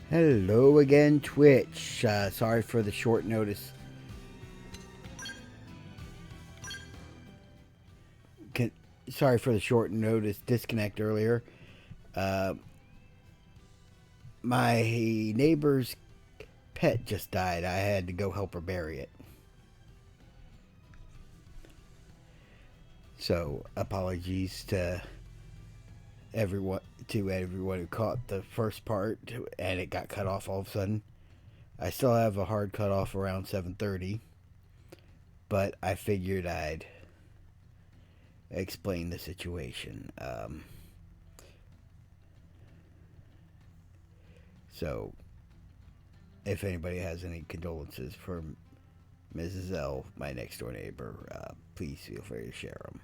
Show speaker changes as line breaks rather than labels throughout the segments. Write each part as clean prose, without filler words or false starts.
Hello again, Twitch. Sorry for the short notice. Sorry for the short notice disconnect earlier. My neighbor's pet just died. I had to go help her bury it. So apologies to everyone who caught the first part and it got cut off all of a sudden. I still have a hard cutoff around 7:30, but I figured I'd explain the situation. So, if anybody has any condolences for Mrs. L, my next door neighbor, please feel free to share them.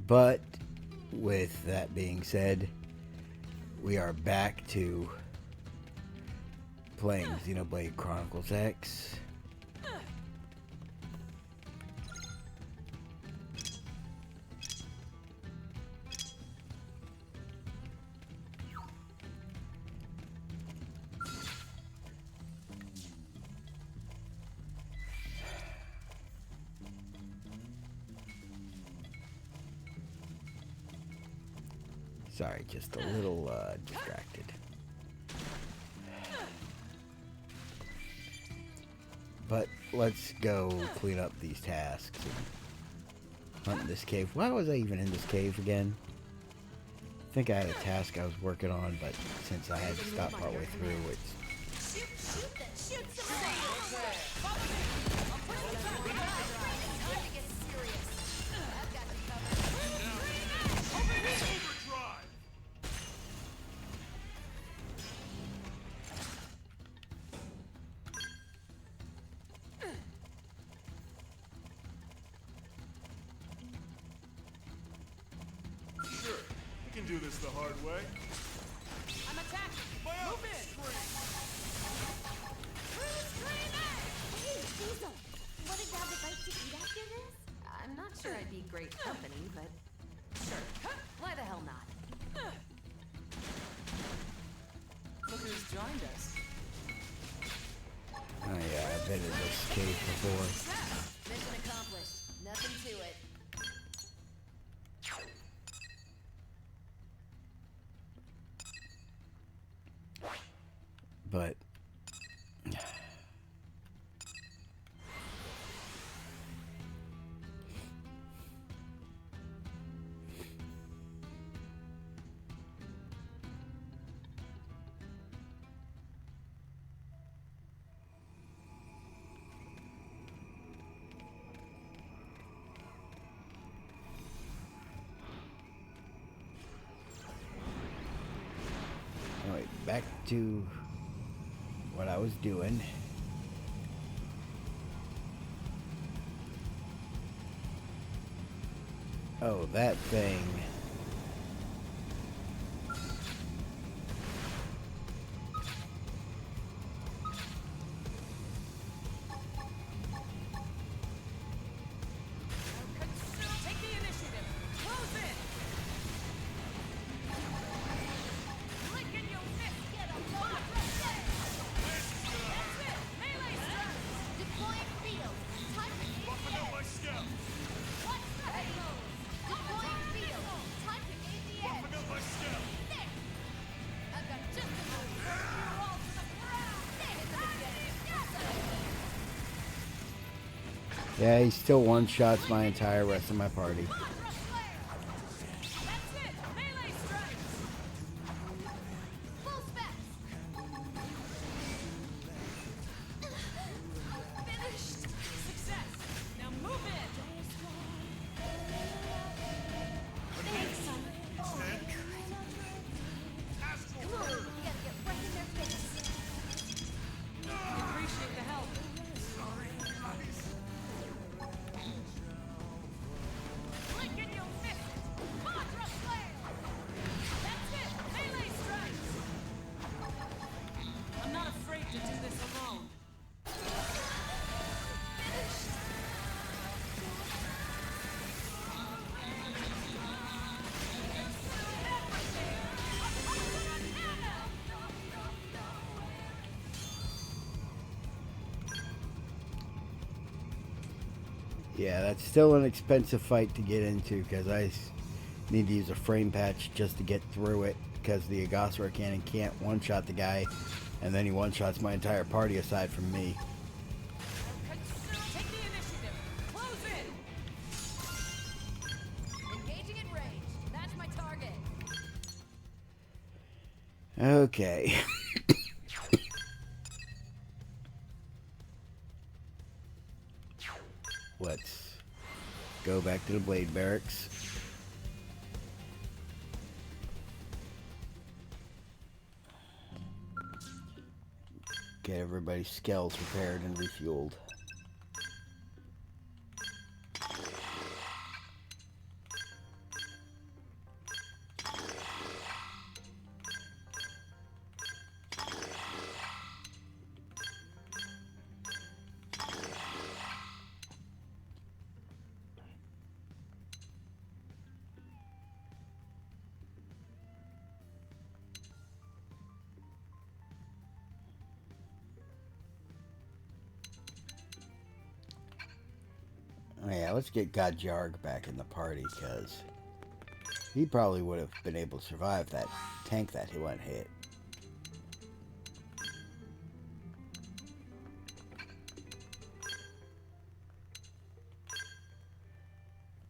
But with that being said, we are back to playing Xenoblade Chronicles X. Sorry, just a little distracted. But let's go clean up these tasks and hunt this cave. Why was I even in this cave again? I think I had a task I was working on, but since I had to stop partway through, it's...
Do this the hard way.
I'm attacking. Move in.
Hey, Hazel. Want to grab a bite to eat after this? I'm not sure I'd be great company, but sure. Why the hell not?
Look who's joined us.
Oh yeah, I've been in this cave before.
Mission accomplished. Nothing to it.
But anyway, back to what I was doing. Oh, that thing.
Take the initiative. Close it. Licking your fist. Get a lot. That's it. Melee strike.
Deploying field. Touch
Buffing up my scout.
What's the halo? Deploying field. Touch ADS.
Buffing up my scout.
There. I've got just enough. You're all to the ground.
Yeah, he still one-shots my entire rest of my party.
That's it. Melee strike.
Full specs.
Finished. Success. Now move in.
Stand. Astral
Come on.
Bird.
We gotta get right in their face.
Appreciate the help.
Sorry, guys.
Lick
Yeah, that's still an expensive fight to get into because need to use a frame patch just to get through it because the Agasra cannon can't one-shot the guy, and then he one-shots my entire party aside from me.
Take the initiative. Close in. Engaging at range. That's my target.
Okay. Let's go back to the Blade Barracks. Get everybody's skells repaired and refueled. Yeah, let's get Godjarg back in the party, because he probably would have been able to survive that tank that he went hit.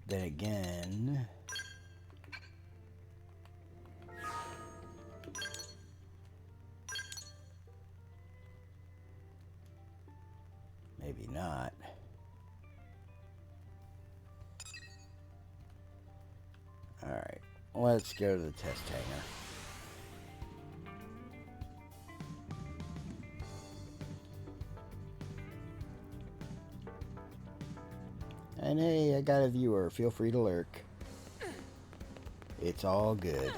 Then again... maybe not. Alright, let's go to the test hangar. And hey, I got a viewer. Feel free to lurk. It's all good.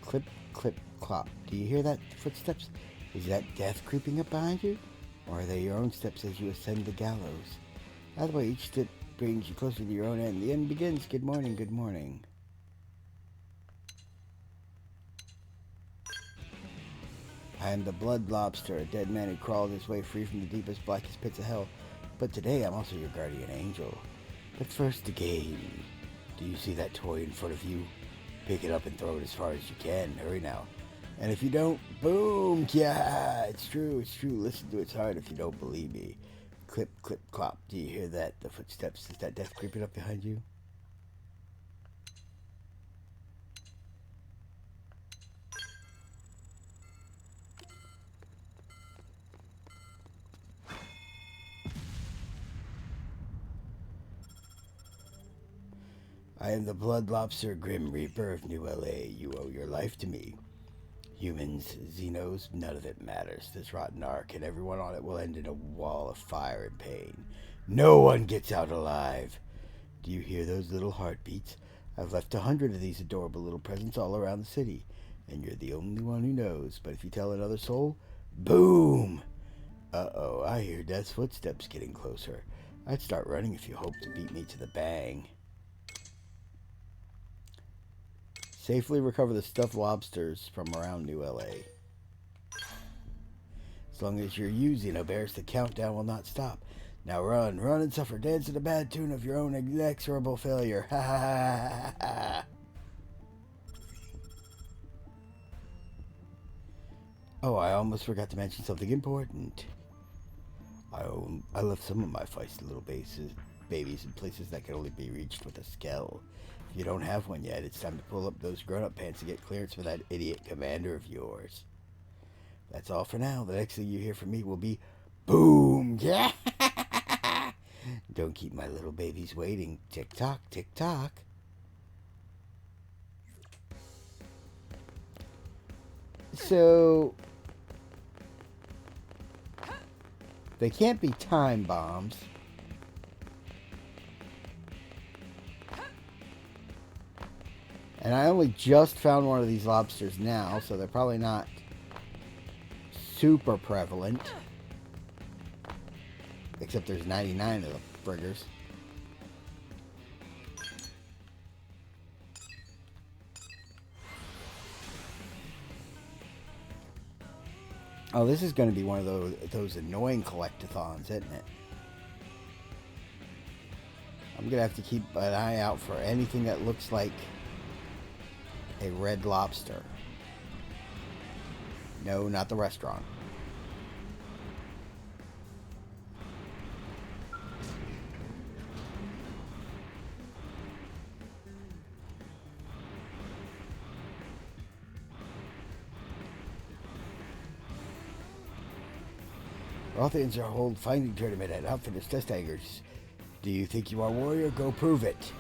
Clip, clip, clop. Do you hear that footsteps? Is that death creeping up behind you? Or are they your own steps as you ascend the gallows? Either way, each step brings you closer to your own end. The end begins. Good morning, good morning. I am the Blood Lobster, a dead man who crawled his way free from the deepest, blackest pits of hell. But today I'm also your guardian angel. But first, the game. Do you see that toy in front of you? Pick it up and throw it as far as you can. Hurry now. And if you don't, boom! Yeah, it's true, it's true. Listen to its heart if you don't believe me. Clip, clip, clop. Do you hear that? The footsteps. Is that death creeping up behind you? I am the Blood Lobster, Grim Reaper of New LA. You owe your life to me. Humans, Xenos, none of it matters. This rotten ark and everyone on it will end in a wall of fire and pain. No one gets out alive. Do you hear those little heartbeats? I've left 100 of these adorable little presents all around the city, and you're the only one who knows. But if you tell another soul, boom! Uh-oh, I hear Death's footsteps getting closer. I'd start running if you hope to beat me to the bang. Safely recover the stuffed lobsters from around New LA. As long as you're using Xenobears, the countdown will not stop. Now run, run and suffer. Dance to the bad tune of your own inexorable failure. Ha ha ha ha ha. Oh, I almost forgot to mention something important. I left some of my feisty little babies in places that can only be reached with a skell. If you don't have one yet, it's time to pull up those grown-up pants to get clearance for that idiot commander of yours. That's all for now. The next thing you hear from me will be boom! Yeah! Don't keep my little babies waiting. Tick-tock, tick-tock. So... they can't be time bombs. And I only just found one of these lobsters now, so they're probably not super prevalent. Except there's 99 of the friggers. Oh, this is going to be one of those annoying collectathons, isn't it? I'm going to have to keep an eye out for anything that looks like a red lobster. No, not the restaurant. Rothians are hold fighting tournament at Outfitters Test Hangers. Do you think you are a warrior? Go prove it.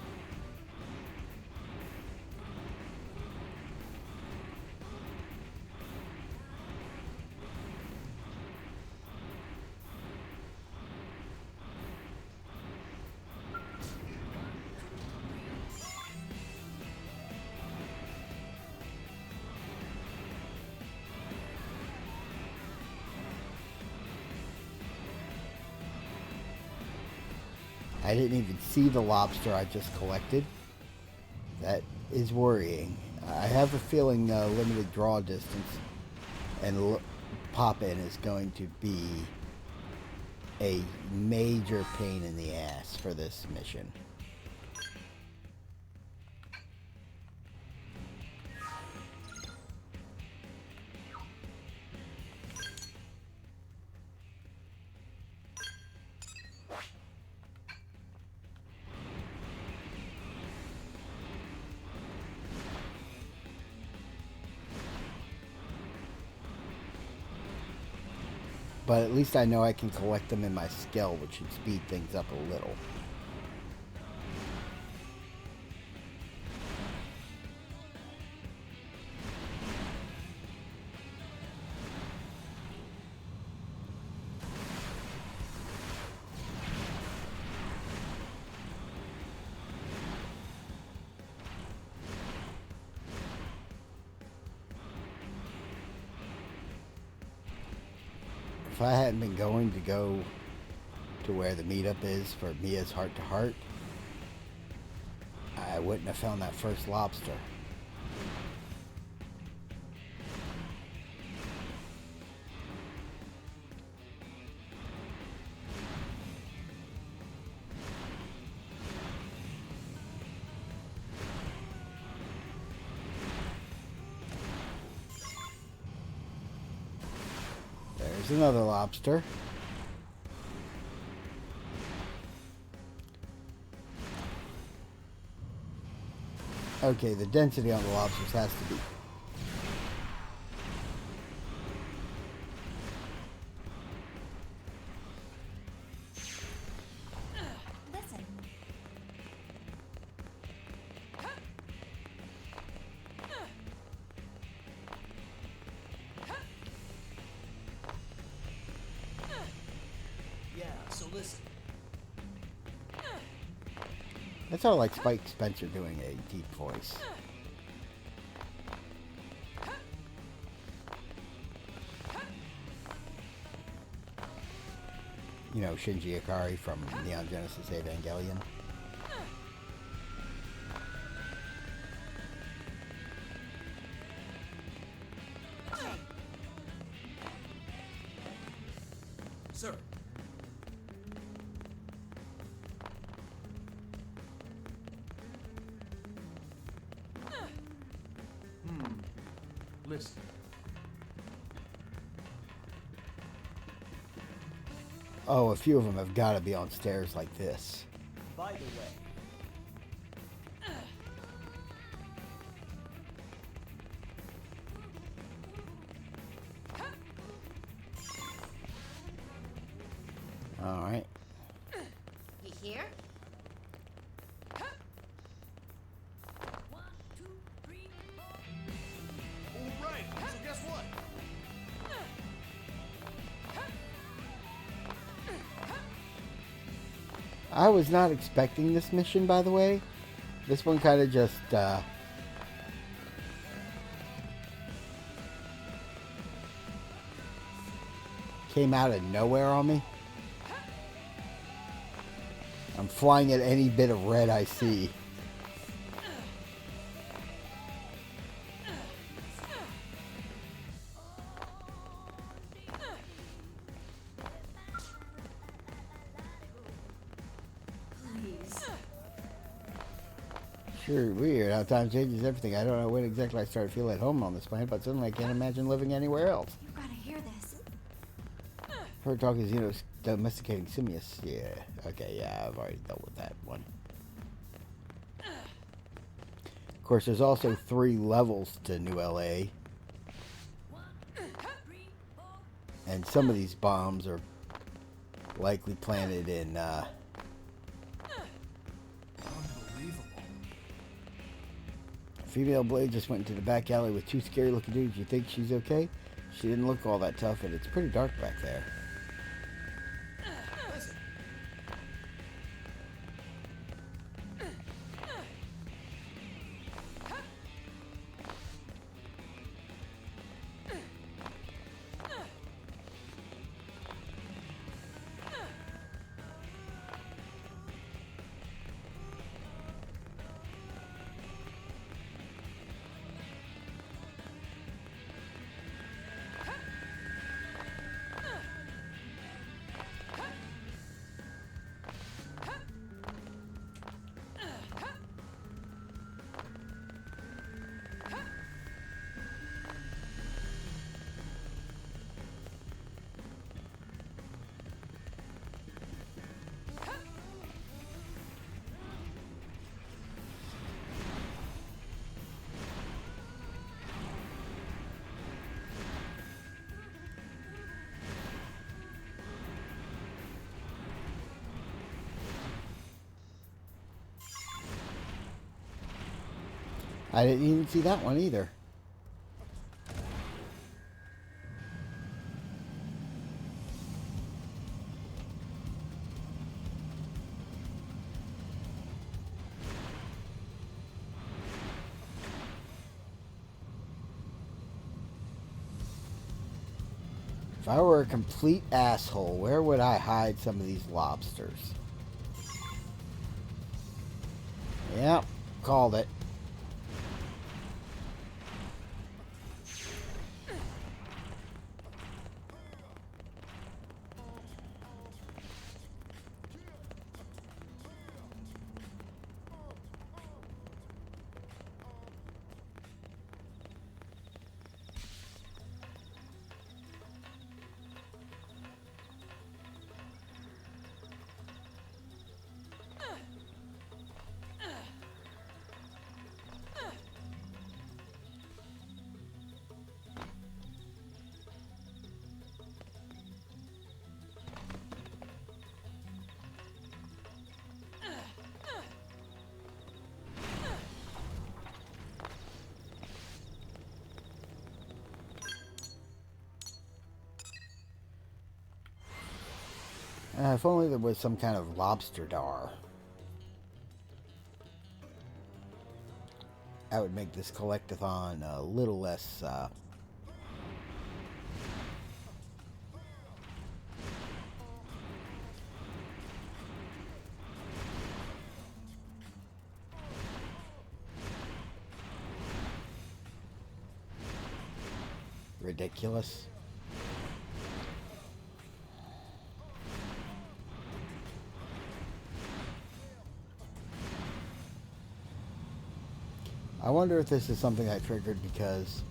I didn't even see the lobster I just collected. That is worrying. I have a feeling limited draw distance and pop-in is going to be a major pain in the ass for this mission. But at least I know I can collect them in my skill, which should speed things up a little. If I hadn't been going to go to where the meetup is for Mia's Heart to Heart, I wouldn't have found that first lobster. There's another lobster. Okay, the density on the lobsters has to be.
Listen.
Yeah, so listen.
That's all like Spike Spencer doing a deep voice. You know, Shinji Ikari from Neon Genesis Evangelion.
Sir. Listen.
Oh, a few of them have got to be on stairs like this.
By the way,
All right.
You hear?
All right, so guess what?
I was not expecting this mission, by the way. This one kind of just came out of nowhere on me. I'm flying at any bit of red I see. Sure, weird how time changes everything. I don't know when exactly I started feeling at home on this planet, but suddenly I can't imagine living anywhere else.
You gotta hear this.
Heard talking Xenos domesticating simius. Yeah, okay, yeah, I've already dealt with that one. Of course, there's also 3 levels to New LA. And some of these bombs are likely planted in,
Unbelievable.
Female Blade just went into the back alley with 2 scary looking dudes. You think she's okay? She didn't look all that tough, and it's pretty dark back there.
Listen.
I didn't even see that one either. If I were a complete asshole, where would I hide some of these lobsters? Yep, called it. If only there was some kind of lobster dar. That would make this collectathon a little less, ridiculous. I wonder if this is something I triggered because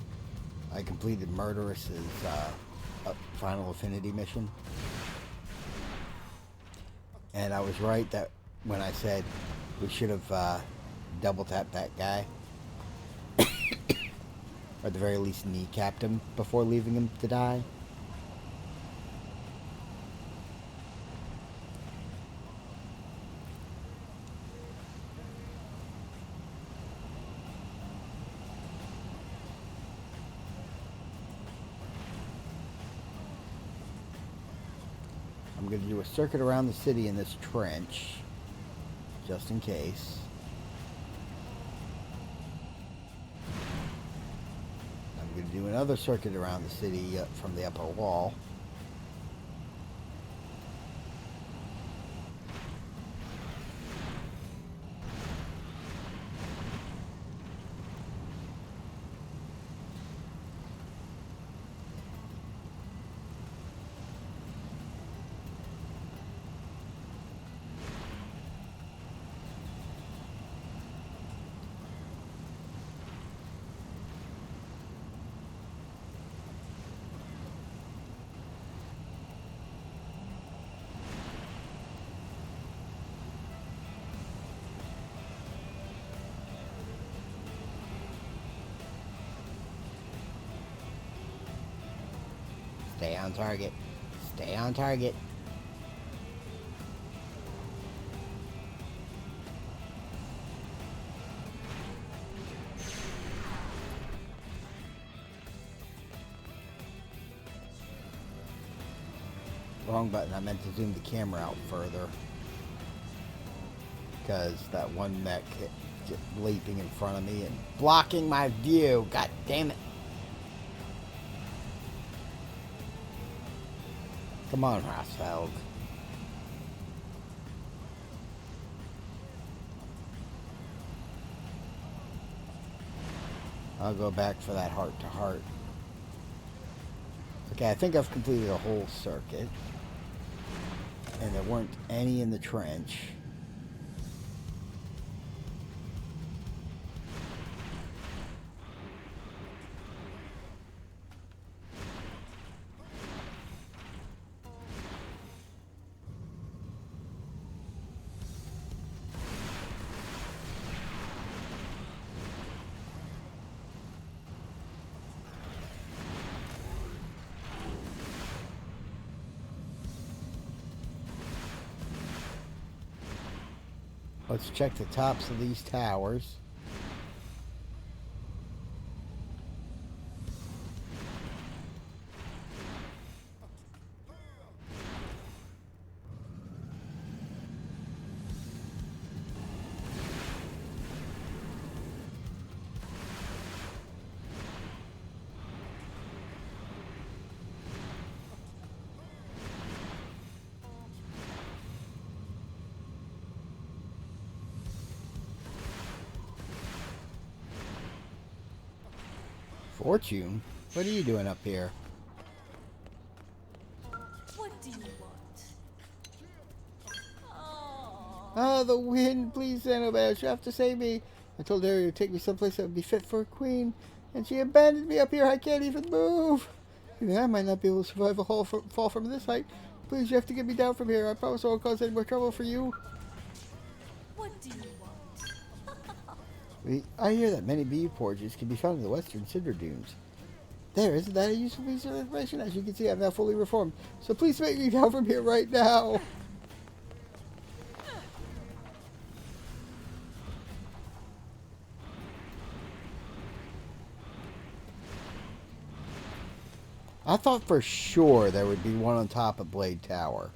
I completed Murderous's Final Affinity mission. And I was right that when I said we should have double tapped that guy. Or at the very least kneecapped him before leaving him to die. I'm going to do a circuit around the city in this trench, just in case. I'm going to do another circuit around the city from the upper wall. Stay on target. Stay on target. Wrong button. I meant to zoom the camera out further. Because that one mech kept just leaping in front of me and blocking my view. God damn it. Come on, Rosfeld. I'll go back for that heart-to-heart. Okay, I think I've completed a whole circuit. And there weren't any in the trench. Let's check the tops of these towers. Fortune? What are you doing up here?
What do you want? Oh.
Ah, the wind! Please, Xenobears, you have to save me. I told her to take me someplace that would be fit for a queen, and she abandoned me up here. I can't even move. Even I might not be able to survive a fall from this height. Please, you have to get me down from here. I promise I won't cause any more trouble for you.
What do you want?
I hear that many bee forges can be found in the western cinder dunes. There, isn't that a useful piece of information? As you can see, I'm now fully reformed. So please make me down from here right now. I thought for sure there would be one on top of Blade Tower.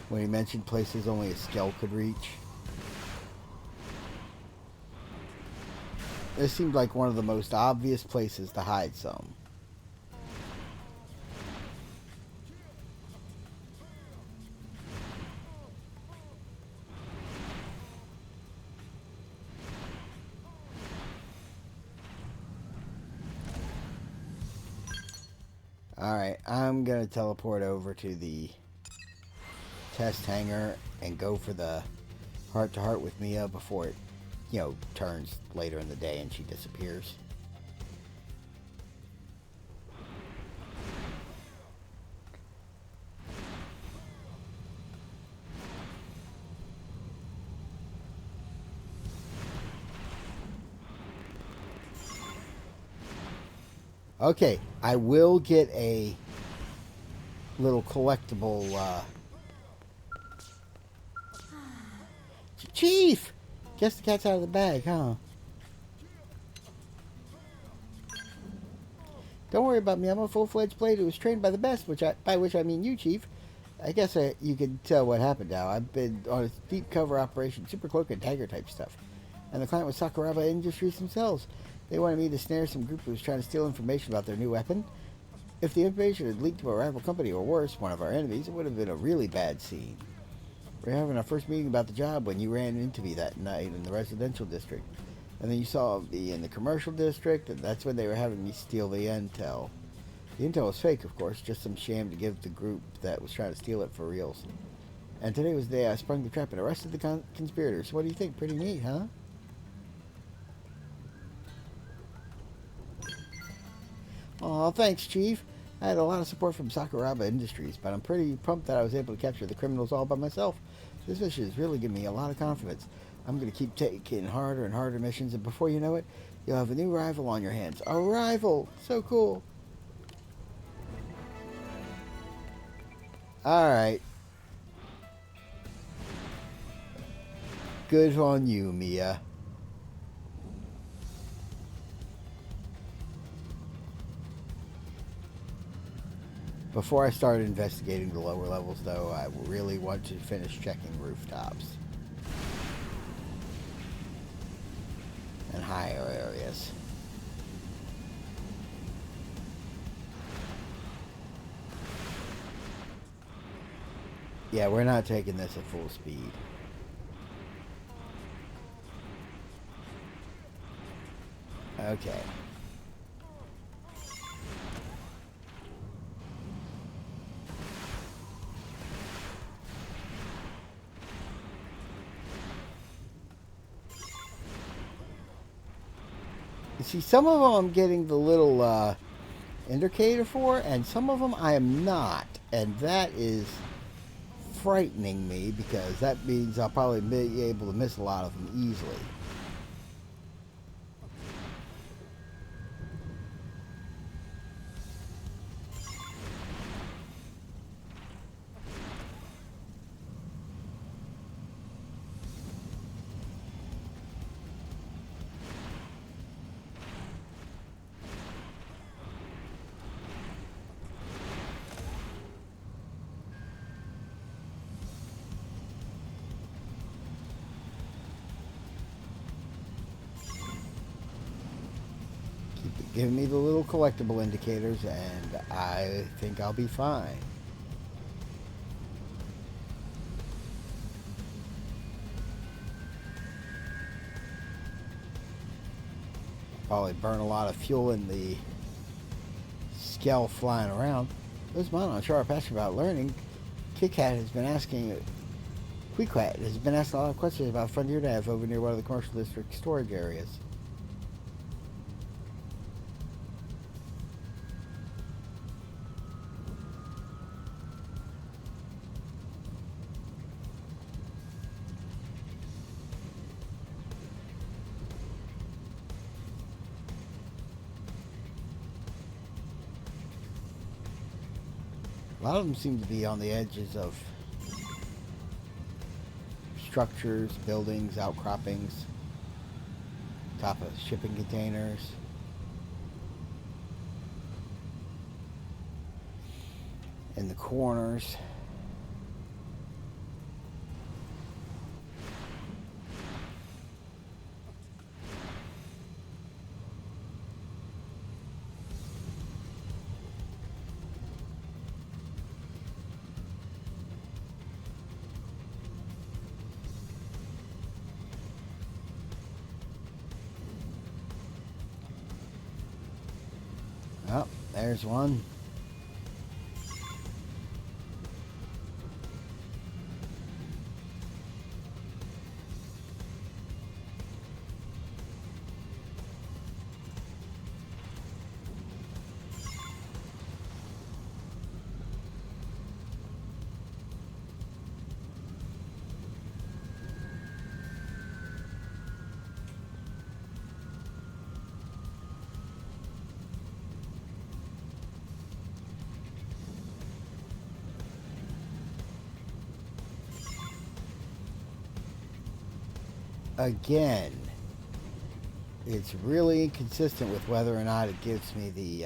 When he mentioned places only a Skell could reach. This seemed like one of the most obvious places to hide some. Alright, I'm going to teleport over to the test hangar and go for the heart-to-heart with Mia before it, turns later in the day and she disappears. Okay, I will get a little collectible, Chief! Guess the cat's out of the bag, huh? Don't worry about me. I'm a full-fledged blade who was trained by the best, by which I mean you, Chief. I guess you can tell what happened now. I've been on a deep cover operation, super cloak and dagger type stuff. And the client was Sakuraba Industries themselves. They wanted me to snare some group who was trying to steal information about their new weapon. If the information had leaked to a rival company, or worse, one of our enemies, it would have been a really bad scene. We were having our first meeting about the job when you ran into me that night in the residential district. And then you saw me in the commercial district, and that's when they were having me steal the intel. The intel was fake, of course, just some sham to give the group that was trying to steal it for reals. And today was the day I sprung the trap and arrested the conspirators. What do you think? Pretty neat, huh? Aw, thanks, Chief. I had a lot of support from Sakuraba Industries, but I'm pretty pumped that I was able to capture the criminals all by myself. This mission has really given me a lot of confidence. I'm going to keep taking harder and harder missions, and before you know it, you'll have a new rival on your hands. A rival! So cool! Alright. Good on you, Mia. Before I start investigating the lower levels, though, I really want to finish checking rooftops and higher areas. Yeah, we're not taking this at full speed. Okay. You see, some of them I'm getting the little indicator for, and some of them I am not. And that is frightening me, because that means I'll probably be able to miss a lot of them easily. Give me the little collectible indicators, and I think I'll be fine. Probably burn a lot of fuel in the scale flying around. This month on Sharp Ask About Learning, KitKat has been asking, QuickCat has been asking a lot of questions about Frontier Nav over near one of the commercial district storage areas. A lot of them seem to be on the edges of structures, buildings, outcroppings, top of shipping containers. In the corners. Oh, there's one. Again, it's really inconsistent with whether or not it gives me the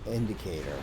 indicator.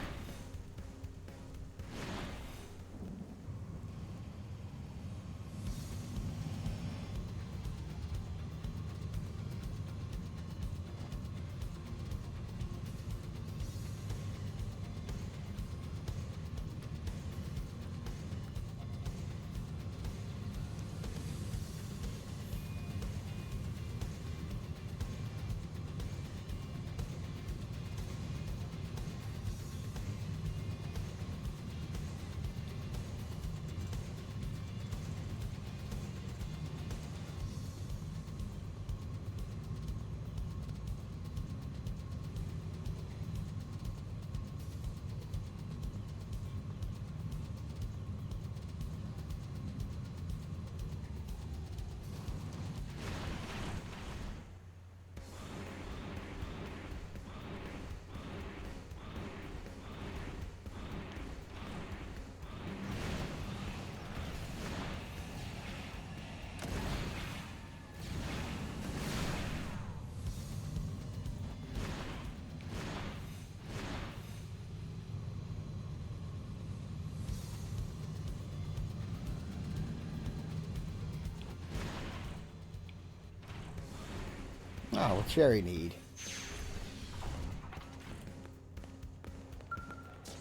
Oh, what's Sherry need?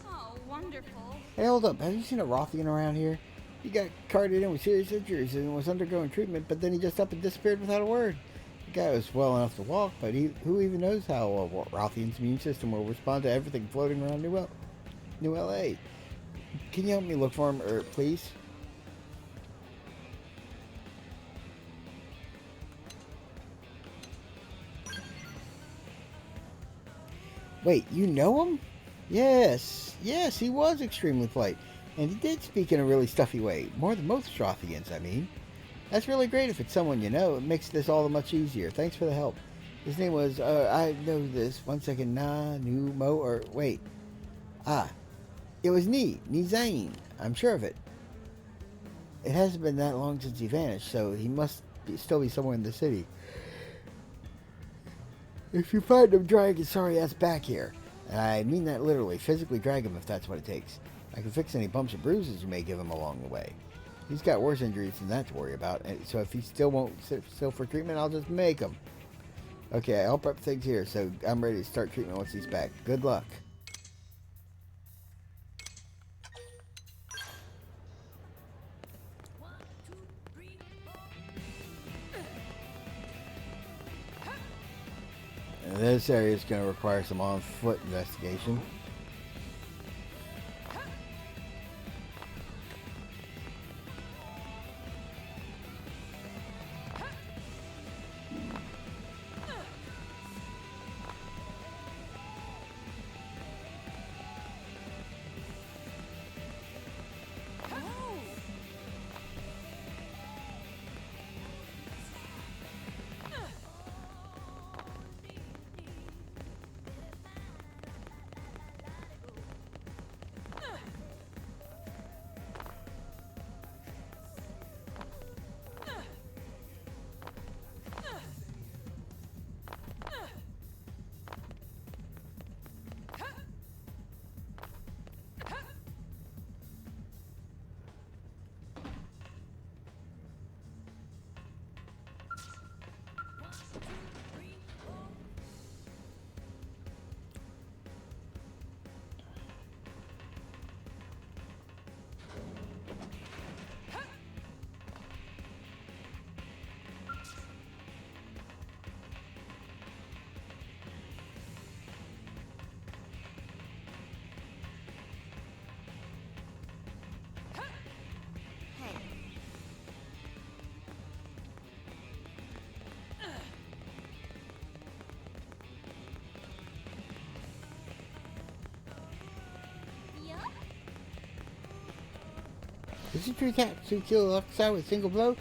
Oh, wonderful.
Hey, hold up. Have you seen a Rothian around here? He got carted in with serious injuries and was undergoing treatment, but then he just up and disappeared without a word. The guy was well enough to walk, but who even knows how Rothian's immune system will respond to everything floating around New LA? Can you help me look for him, please? Wait, you know him? Yes, he was extremely polite. And he did speak in a really stuffy way. More than most Rothians, I mean. That's really great if it's someone you know. It makes this all much easier. Thanks for the help. His name was, I know this. 1 second. Mo, or wait. It was Ni Zane. I'm sure of it. It hasn't been that long since he vanished, so he must still be somewhere in the city. If you find him, drag his sorry ass back here. And I mean that literally. Physically drag him if that's what it takes. I can fix any bumps or bruises you may give him along the way. He's got worse injuries than that to worry about, and so if he still won't sit still for treatment, I'll just make him. Okay, I'll prep things here, so I'm ready to start treatment once he's back. Good luck. And this area is going to require some on-foot investigation. Is it true Tatsu killed Luxar with a single blow?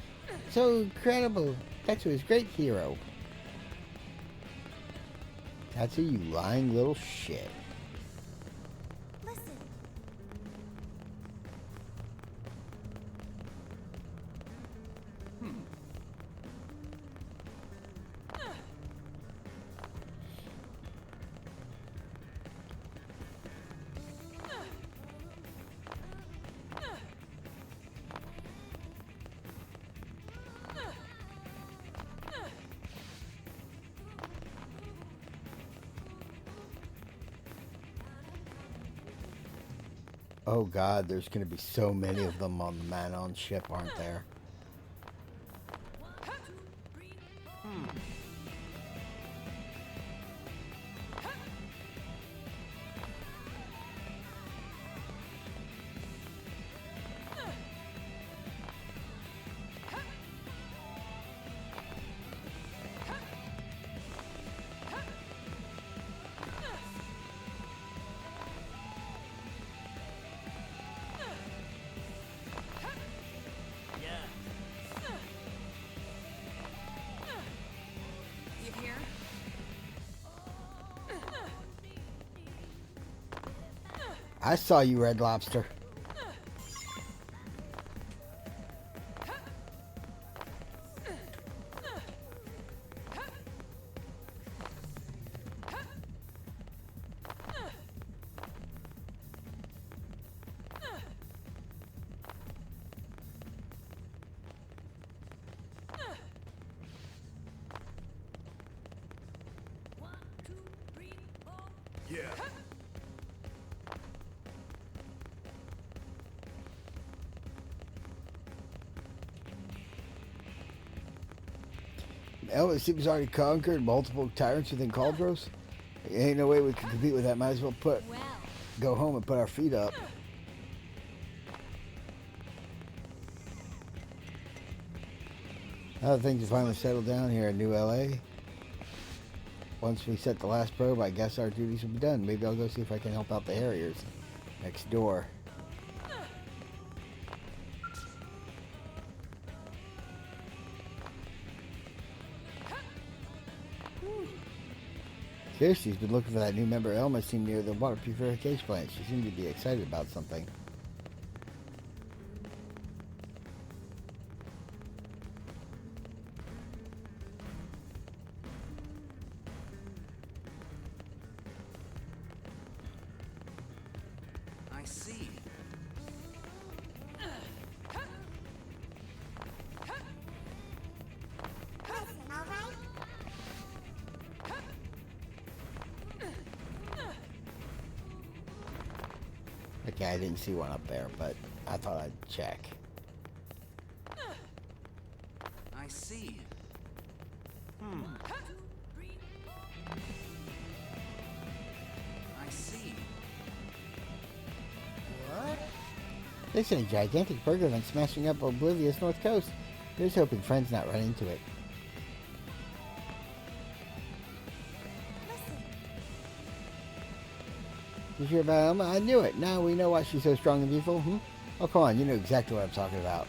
So incredible. Tatsu is a great hero. Tatsu, you lying little shit.
Listen.
Oh god, there's gonna be so many of them on the Manon ship, aren't there?
You hear?
I saw you, Red Lobster.
Yeah.
Well, it seems already conquered multiple tyrants within Caldros. Ain't no way we can compete with that. Might as well
Well,
go home and put our feet up. Now that things have finally settled down here in New LA. Once we set the last probe, I guess our duties will be done. Maybe I'll go see if I can help out the Harriers next door. Kirsty's been looking for that new member Elma seen near the water purification plant. She seemed to be excited about something.
I see.
Okay, I didn't see one up there, but I thought I'd check.
I see. I see.
They sent a gigantic burger van smashing up Oblivious North Coast. Here's hoping friends not run into it. Did you hear about Elma? I knew it. Now we know why she's so strong and beautiful. Oh, come on. You know exactly what I'm talking about.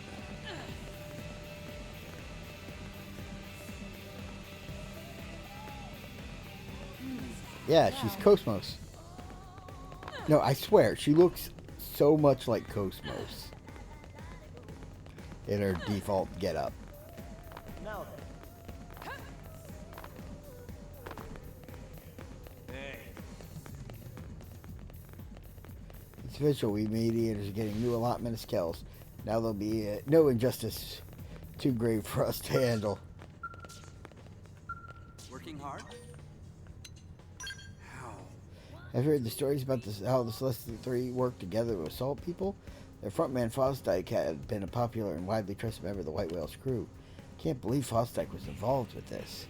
Yeah, she's Cosmos. No, I swear, she looks so much like Cosmos in her default getup.
Now then. Hey.
It's official. We mediators are getting new allotment of skills. Now there'll be no injustice too grave for us to handle.
Working hard? How?
Have you heard the stories about how the Celestial Three work together to assault people? Their frontman Fosdyke had been a popular and widely trusted member of the White Whale's crew. Can't believe Fosdyke was involved with this.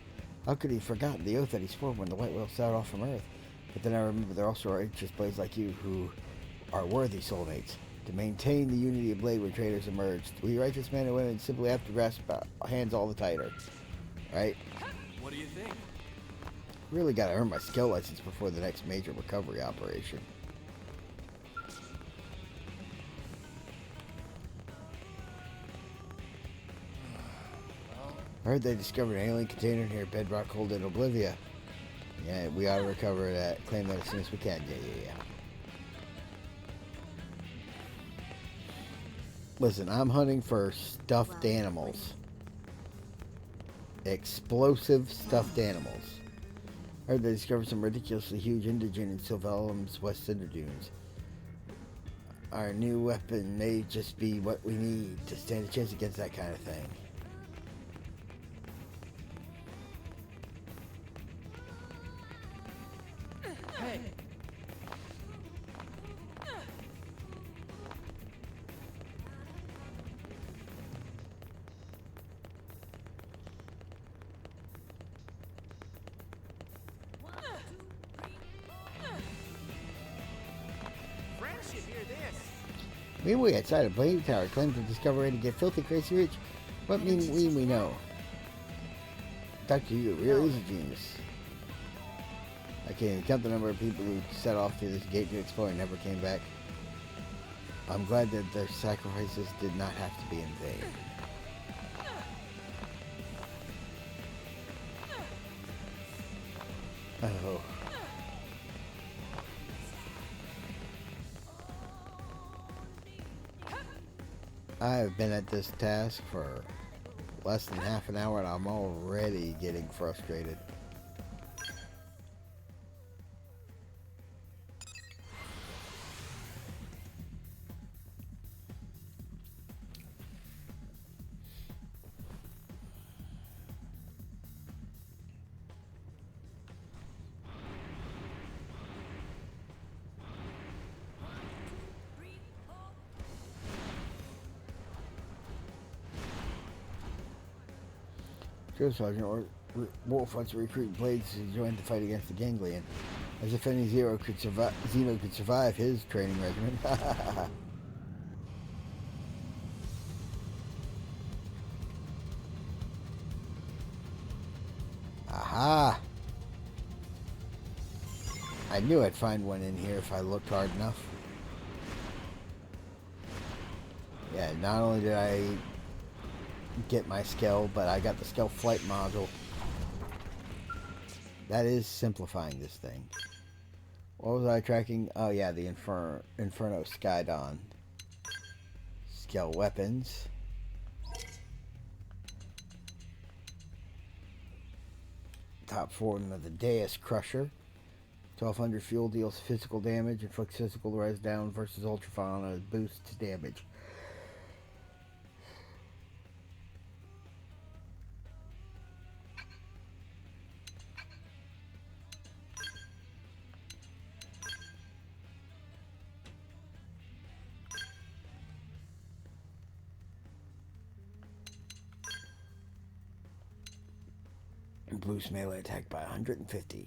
How could he have forgotten the oath that he swore when the White Whale set off from Earth? But then I remember there also are righteous blades like you who are worthy soulmates. To maintain the unity of Blade when traitors emerged, we righteous men and women simply have to grasp our hands all the tighter. Right?
What do you think?
Really gotta earn my skill license before the next major recovery operation. I heard they discovered an alien container near Bedrock Hold in Oblivia. Yeah, we ought to recover that. Claim that as soon as we can. Yeah. Listen, I'm hunting for stuffed animals. Explosive stuffed animals. I heard they discovered some ridiculously huge indigen in Sylvelum's West Cinder Dunes. Our new weapon may just be what we need to stand a chance against that kind of thing.
Hey. Friends should hear this.
Meanwhile, outside of Blade Tower, claims to discover to get filthy crazy rich. What mean we know? Dr. Yu really is a genius. I can't even count the number of people who set off through this gate to explore and never came back. I'm glad that their sacrifices did not have to be in vain. Oh. I have been at this task for less than half an hour and I'm already getting frustrated. Drill Sergeant Wolf wants to recruit Blades to join the fight against the Ganglion. As if any Xeno could survive his training regimen. Aha! I knew I'd find one in here if I looked hard enough. Yeah, not only did I get my Skell, but I got the Skell flight module. That is simplifying this thing. What was I tracking? Oh yeah, the Inferno Skydon. Skell weapons. Top form of the Deus Crusher. 1200 fuel deals physical damage, inflicts physical res down versus Ultrafauna boosts damage. Boost melee attack by 150.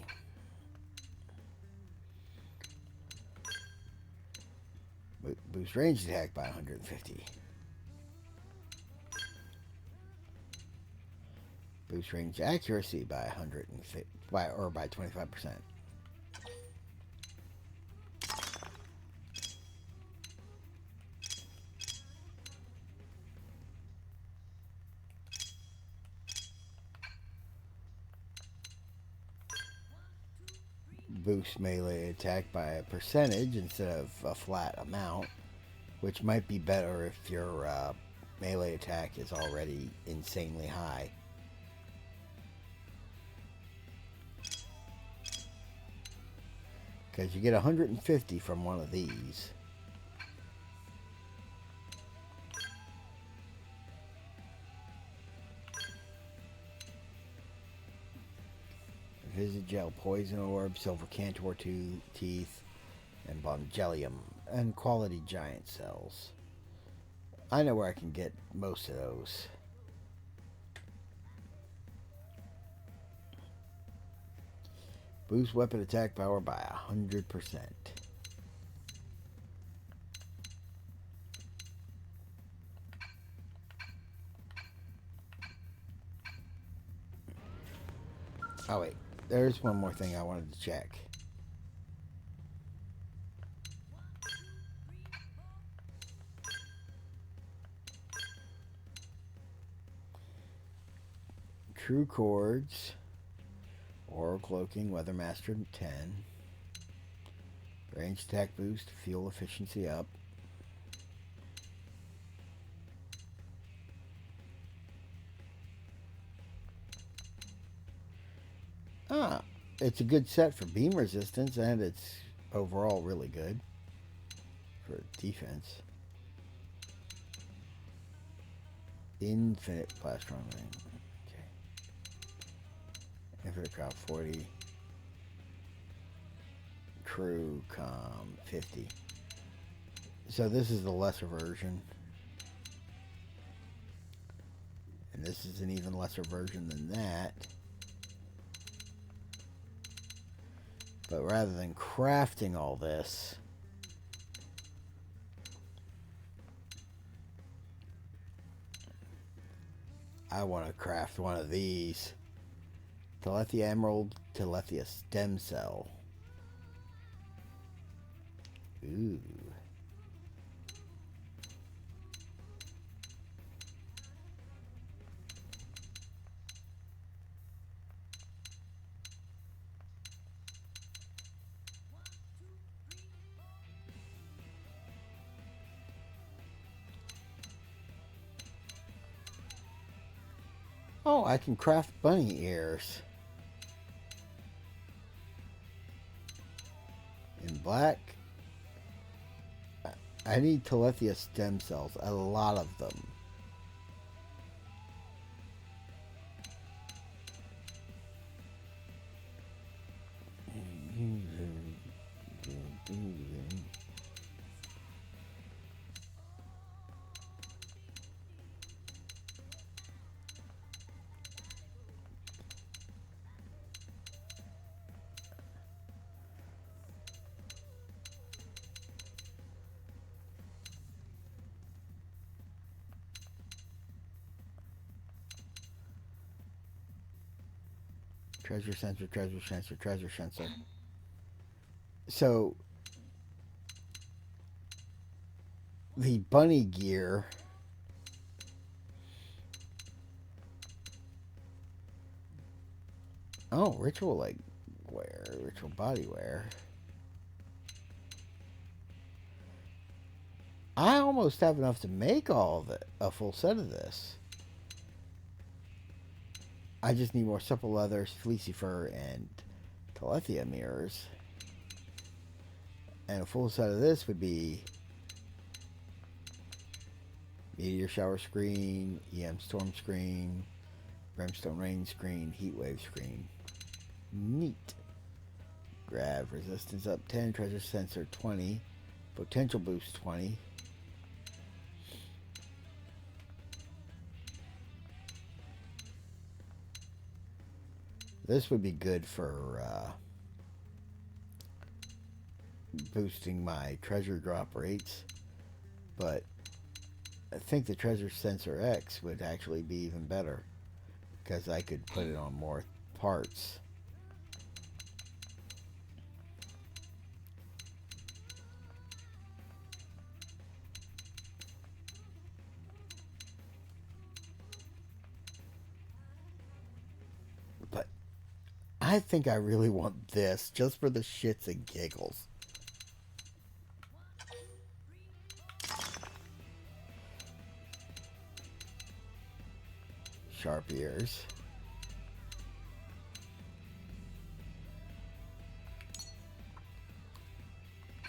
Boost range attack by 150. Boost range accuracy by 150 by 25%. Boost melee attack by a percentage instead of a flat amount, which might be better if your melee attack is already insanely high. Because you get 150 from one of these. Visit Gel, Poison Orb, Silver Cantor Teeth, and Bongelium, and Quality Giant Cells. I know where I can get most of those. Boost weapon attack power by 100%. Oh wait, there's one more thing I wanted to check. True Chords, Oral Cloaking, Weathermaster 10, range attack boost, fuel efficiency up. Ah, it's a good set for beam resistance, and it's overall really good for defense. Infinite Plastron Ring. Okay. Infinite Crowd 40. True Com 50. So this is the lesser version. And this is an even lesser version than that. But rather than crafting all this, I want to craft one of these. Telethia Emerald, Telethia Stem Cell. Ooh. Oh, I can craft bunny ears. In black. I need Telethia stem cells. A lot of them. Treasure sensor, treasure sensor, treasure sensor. So, the bunny gear. Oh, ritual leg wear, ritual body wear. I almost have enough to make all of it, a full set of this. I just need more supple leather, fleecy fur, and Telethia mirrors. And a full set of this would be Meteor Shower screen, EM Storm screen, Brimstone Rain screen, Heatwave screen. Neat. Grav resistance up 10, treasure sensor 20, potential boost 20. This would be good for boosting my treasure drop rates, but I think the treasure sensor X would actually be even better because I could put it on more parts. But I think I really want this just for the shits and giggles. Sharp ears.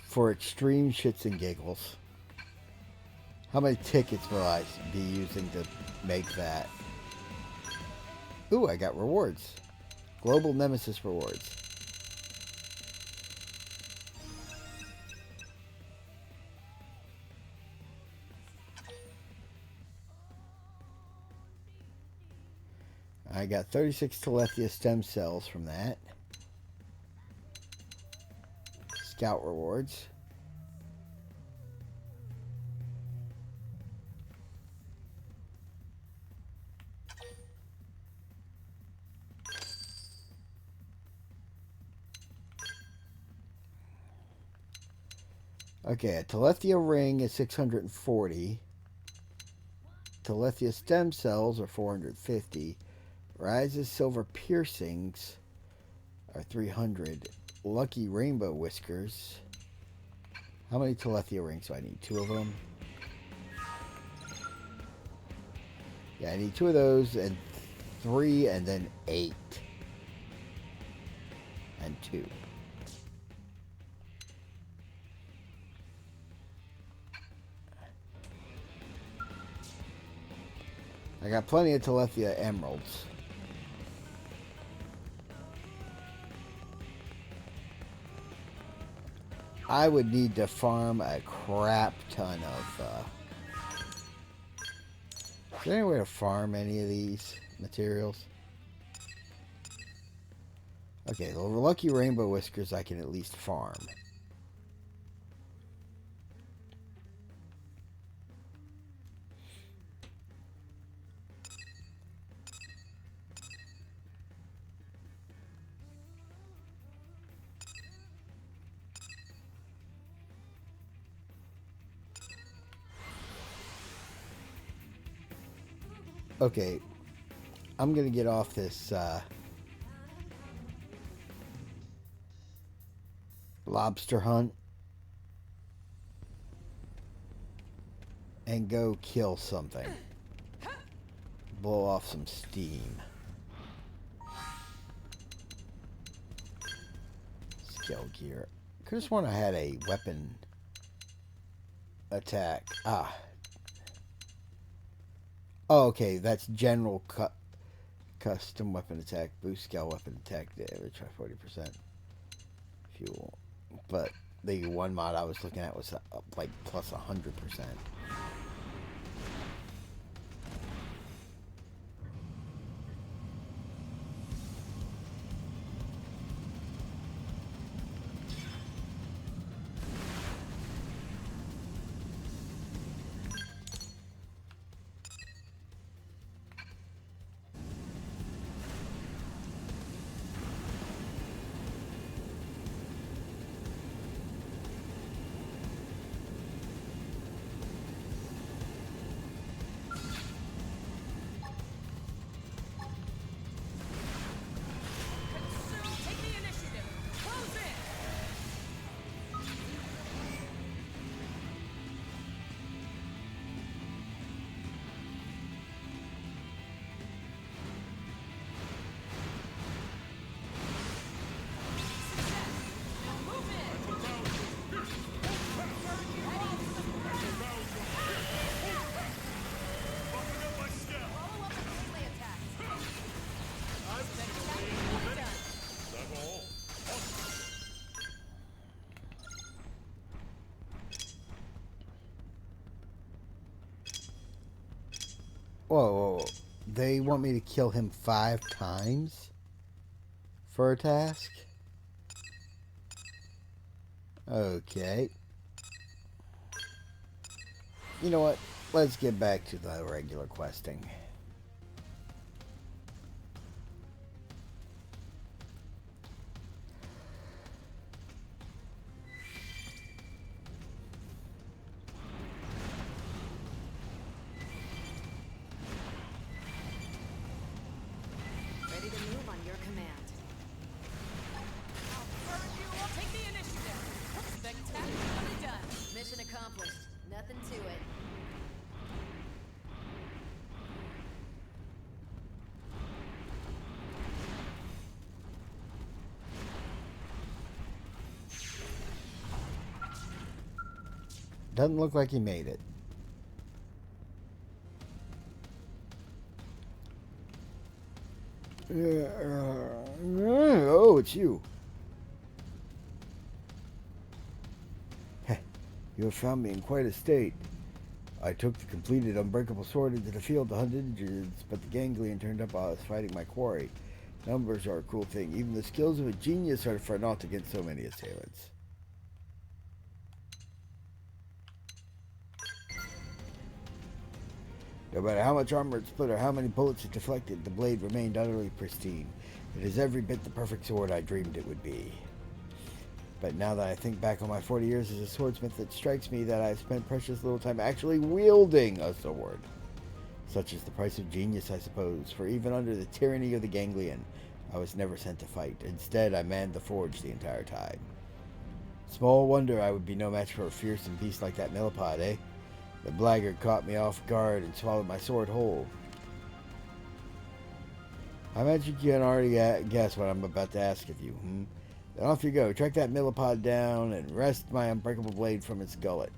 For extreme shits and giggles. How many tickets will I be using to make that? Ooh, I got rewards. Global Nemesis rewards. I got 36 Telethia stem cells from that. Scout rewards. Okay, a Telethia ring is 640. Telethia stem cells are 450. Rise's silver piercings are 300. Lucky rainbow whiskers. How many Telethia rings do I need? 2 of them? Yeah, I need 2 of those and 3 and then 8. And 2. I got plenty of Telethia emeralds. I would need to farm a crap ton of... Is there any way to farm any of these materials? Okay, the lucky rainbow whiskers I can at least farm. Okay, I'm gonna get off this lobster hunt and go kill something. Blow off some steam. Skill gear. Could have sworn I had a weapon attack. Ah. Oh, okay, that's general custom weapon attack, boost scale weapon attack damage by 40%. Fuel. But the one mod I was looking at was like plus 100%. they want me to kill him 5 times for a task? Okay. You know what? Let's get back to the regular questing.
Ready to move on your command.
Burn you, I'll take the initiative. Spectacularly done.
Mission accomplished. Nothing to it.
Doesn't look like he made it. Oh, it's you. Heh, you have found me in quite a state. I took the completed unbreakable sword into the field to hunt injuries, but the ganglion turned up while I was fighting my quarry. Numbers are a cool thing. Even the skills of a genius are for naught against so many assailants. No matter how much armor it split or how many bullets it deflected, the blade remained utterly pristine. It is every bit the perfect sword I dreamed it would be. But now that I think back on my 40 years as a swordsmith, it strikes me that I have spent precious little time actually wielding a sword. Such is the price of genius, I suppose, for even under the tyranny of the ganglion, I was never sent to fight. Instead, I manned the forge the entire time. Small wonder I would be no match for a fearsome beast like that millipede, eh? The blackguard caught me off guard and swallowed my sword whole. I imagine you can already guess what I'm about to ask of you, Then off you go. Track that millipede down and wrest my unbreakable blade from its gullet.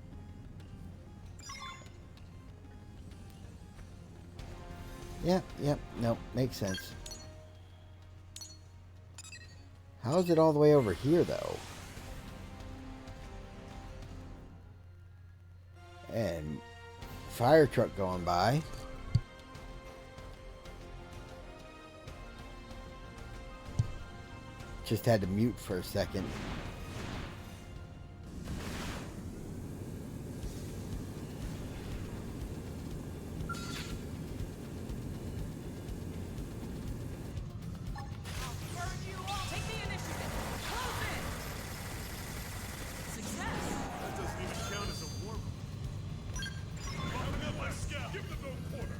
Yep, no, makes sense. How is it all the way over here, though? And fire truck going by. Just had to mute for a second.
Burn you, I'll take the initiative. Close it. Success.
That doesn't even count as a warm-up. Following up my scout. Give them no quarter.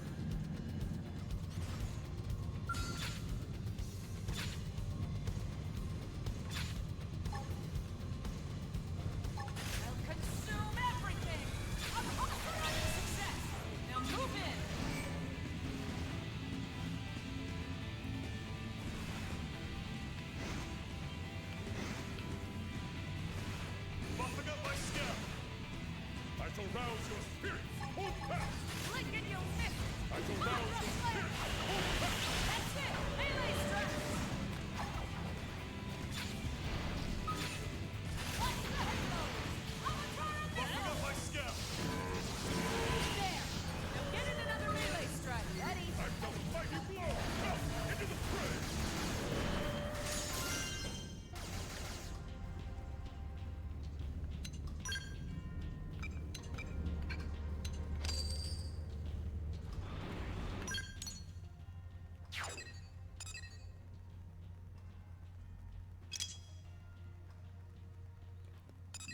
I'll consume everything. Success. Now move in.
Buffing up my scout. I shall rouse your spirit. Hold fast.
Flick and you'll miss.
I shall rouse your spirit. Hold fast.
That's it. Melee strike.
Buffing up my scout.
There. Now get in another melee strike. Ready?
I shall fight you blow. Out into the fray.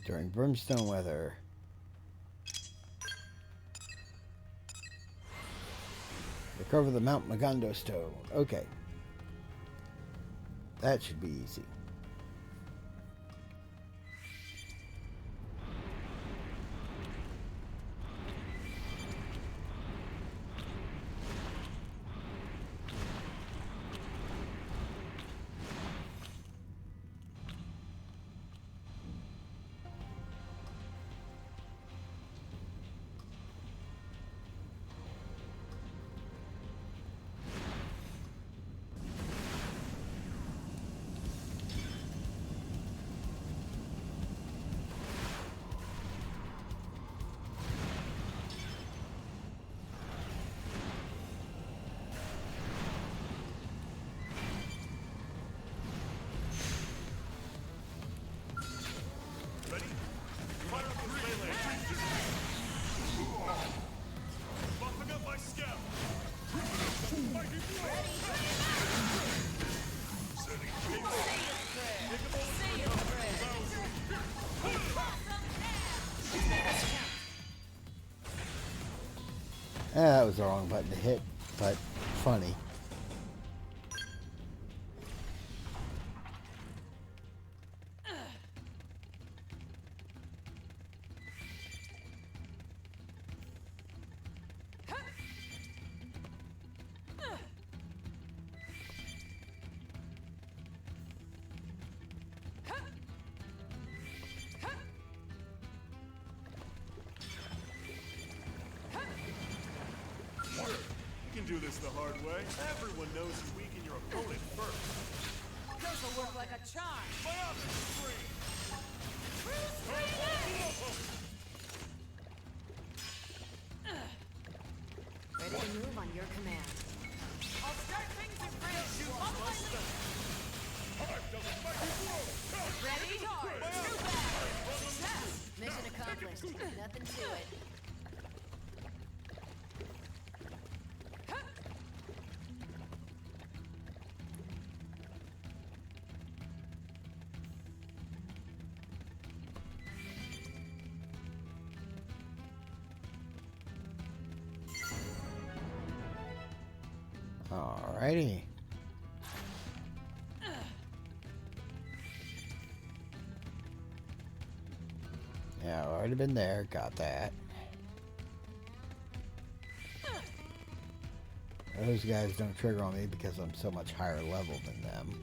During brimstone weather. Recover the Mount Magando stone. Okay. That should be easy. That was the wrong button to hit, but funny.
You can do this the hard way. Everyone knows you weaken your opponent first.
This'll work like a charm.
Biotic screen!
Ready to move on your command.
I'll start things in France. Ready? Charge. Too bad. Success.
Mission accomplished. Nothing to it.
Alrighty. Yeah, I've already been there. Got that. Those guys don't trigger on me because I'm so much higher level than them.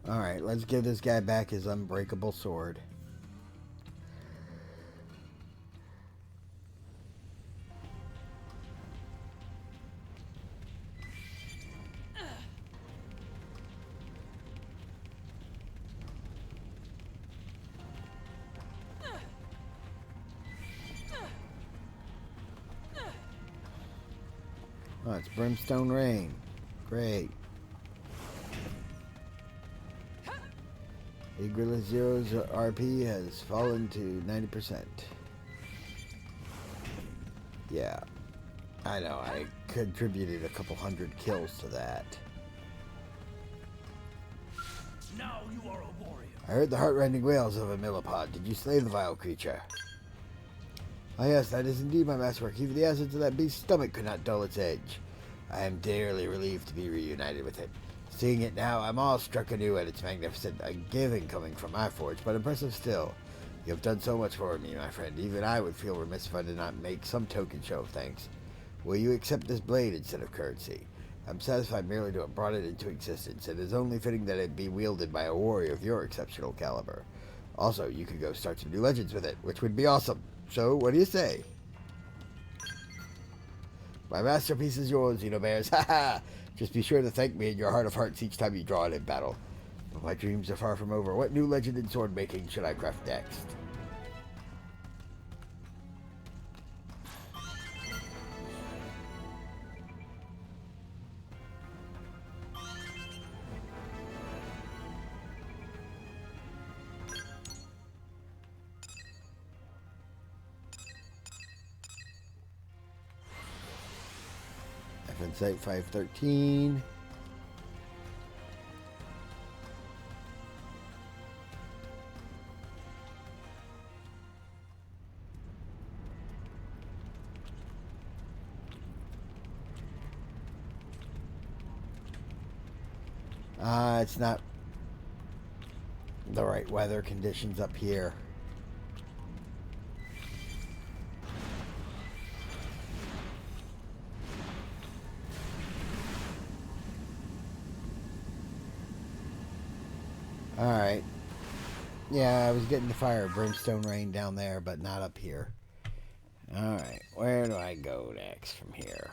Alright, let's give this guy back his unbreakable sword. Oh, it's Brimstone Rain. Great. Gorilla Zero's RP has fallen to 90%. Yeah, I know, I contributed a couple hundred kills to that.
Now you are a warrior.
I heard the heart-rending wails of a millipede. Did you slay the vile creature? Ah yes, that is indeed my masterwork. Even the acids of that beast's stomach could not dull its edge. I am dearly relieved to be reunited with it. Seeing it now, I'm awestruck anew at its magnificent giving coming from my forge, but impressive still. You have done so much for me, my friend. Even I would feel remiss if I did not make some token show of thanks. Will you accept this blade instead of currency? I'm satisfied merely to have brought it into existence. It is only fitting that it be wielded by a warrior of your exceptional caliber. Also, you could go start some new legends with it, which would be awesome. So, what do you say? My masterpiece is yours, Xenobears. Haha! Just be sure to thank me in your heart of hearts each time you draw it in battle. But my dreams are far from over. What new legend in sword making should I craft next? Insight 513. It's not the right weather conditions up here. Alright. Yeah, I was getting the fire of Brimstone Rain down there, but not up here. Alright, where do I go next from here?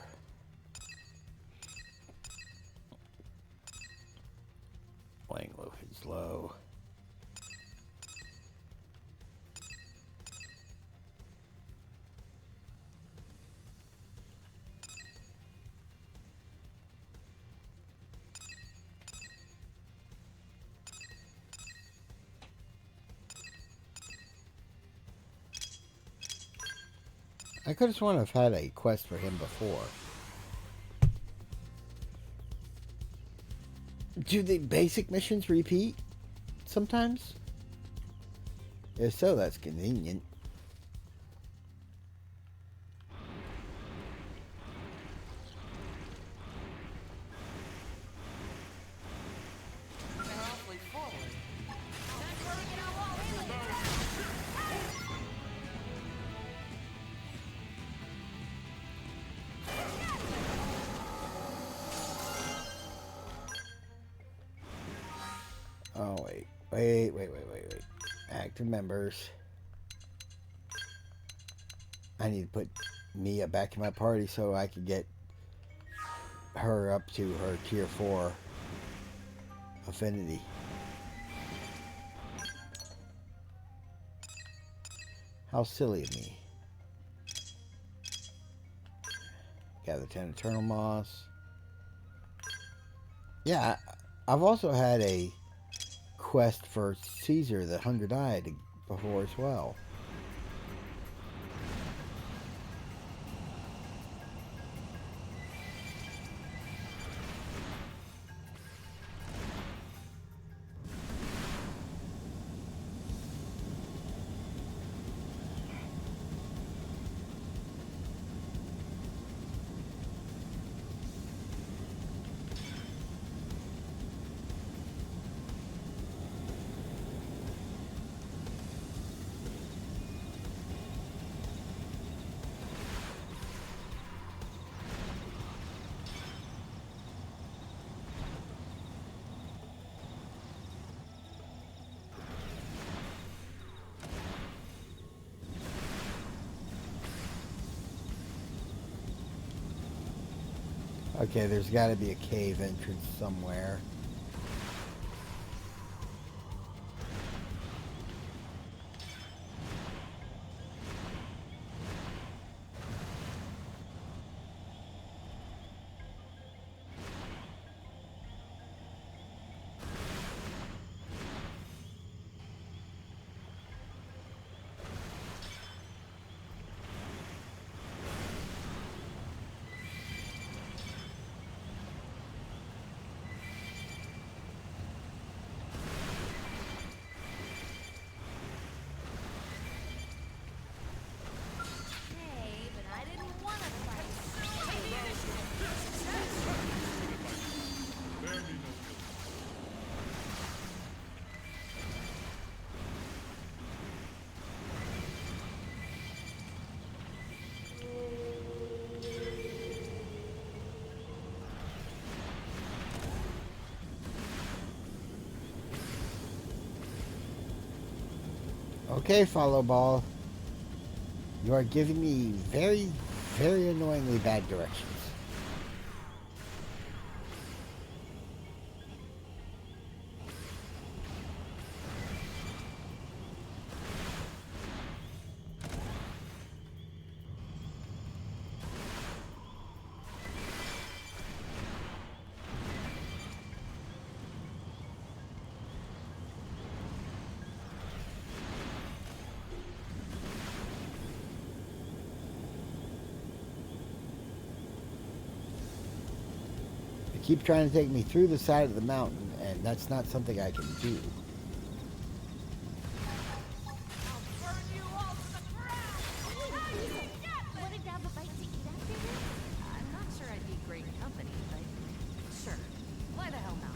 Playing low is low. I could have sworn I've had a quest for him before. Do the basic missions repeat sometimes? If so, that's convenient.
They're awfully forward.
That's where we get our wall aliens.
Oh, wait. Active members. I need to put Mia back in my party so I can get her up to her tier 4 affinity. How silly of me. Gather 10 Eternal Moss. Yeah, I've also had a quest for Caesar, the Hunger Died, before as well. Okay, there's got to be a cave entrance somewhere.
Hey, but I didn't want to fight.
Bear me no ill.
Okay, follow ball. You are giving me very, very annoyingly bad directions. They keep trying to take me through the side of the mountain, and that's not something I can do.
I'll burn you all to the ground.
Want to grab a bite to eat after this? I'm not sure I'd be great company, but sure. Why the hell not?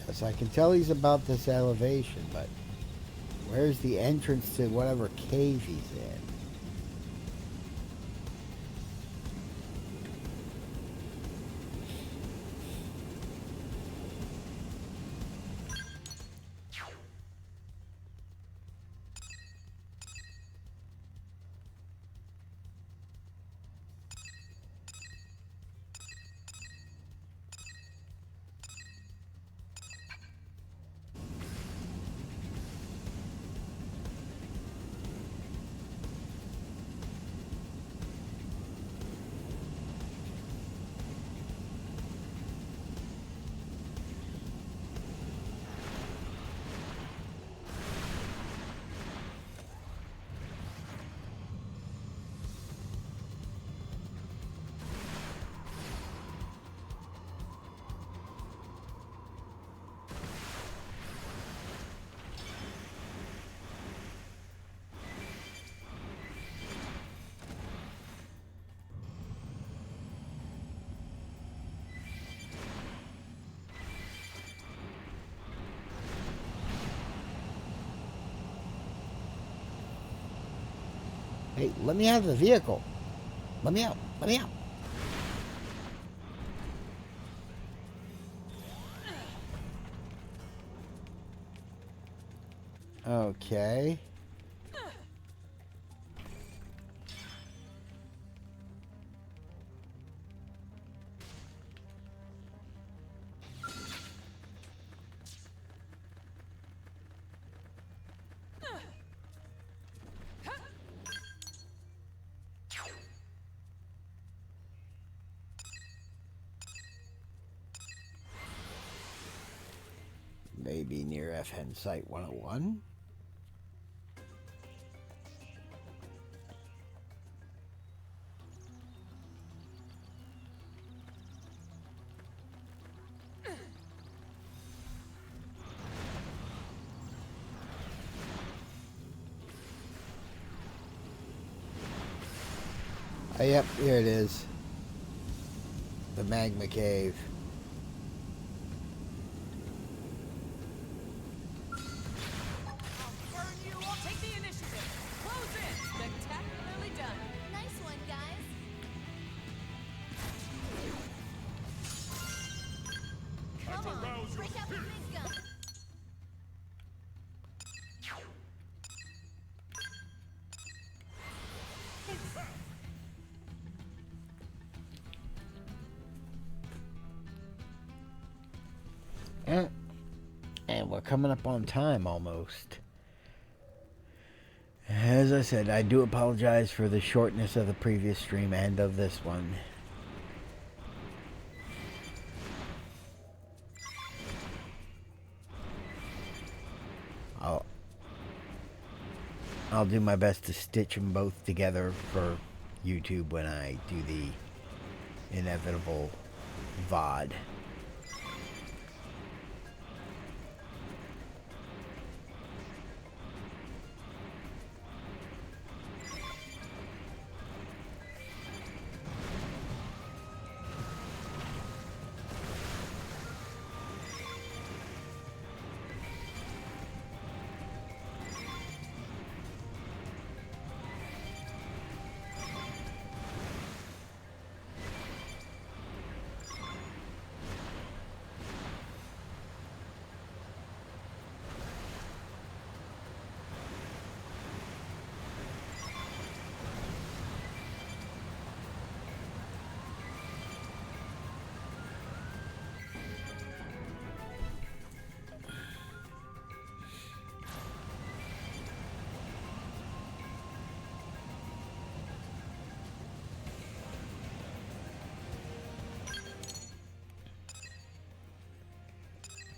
Yes, I can tell he's about this elevation, but where's the entrance to whatever cave he's in? Hey, let me out of the vehicle. Let me out. Let me out. Okay. Maybe near FN Site 101. Yep, here it is. The magma cave.
I'll burn you. I'll take the initiative. Close in. Spectacularly done.
Nice one, guys.
Time
Come
to
on,
rouse your
break out the
spirit.
big gun.
And we're coming up on time almost. As I said, I do apologize for the shortness of the previous stream and of this one. I'll do my best to stitch them both together for YouTube when I do the inevitable VOD.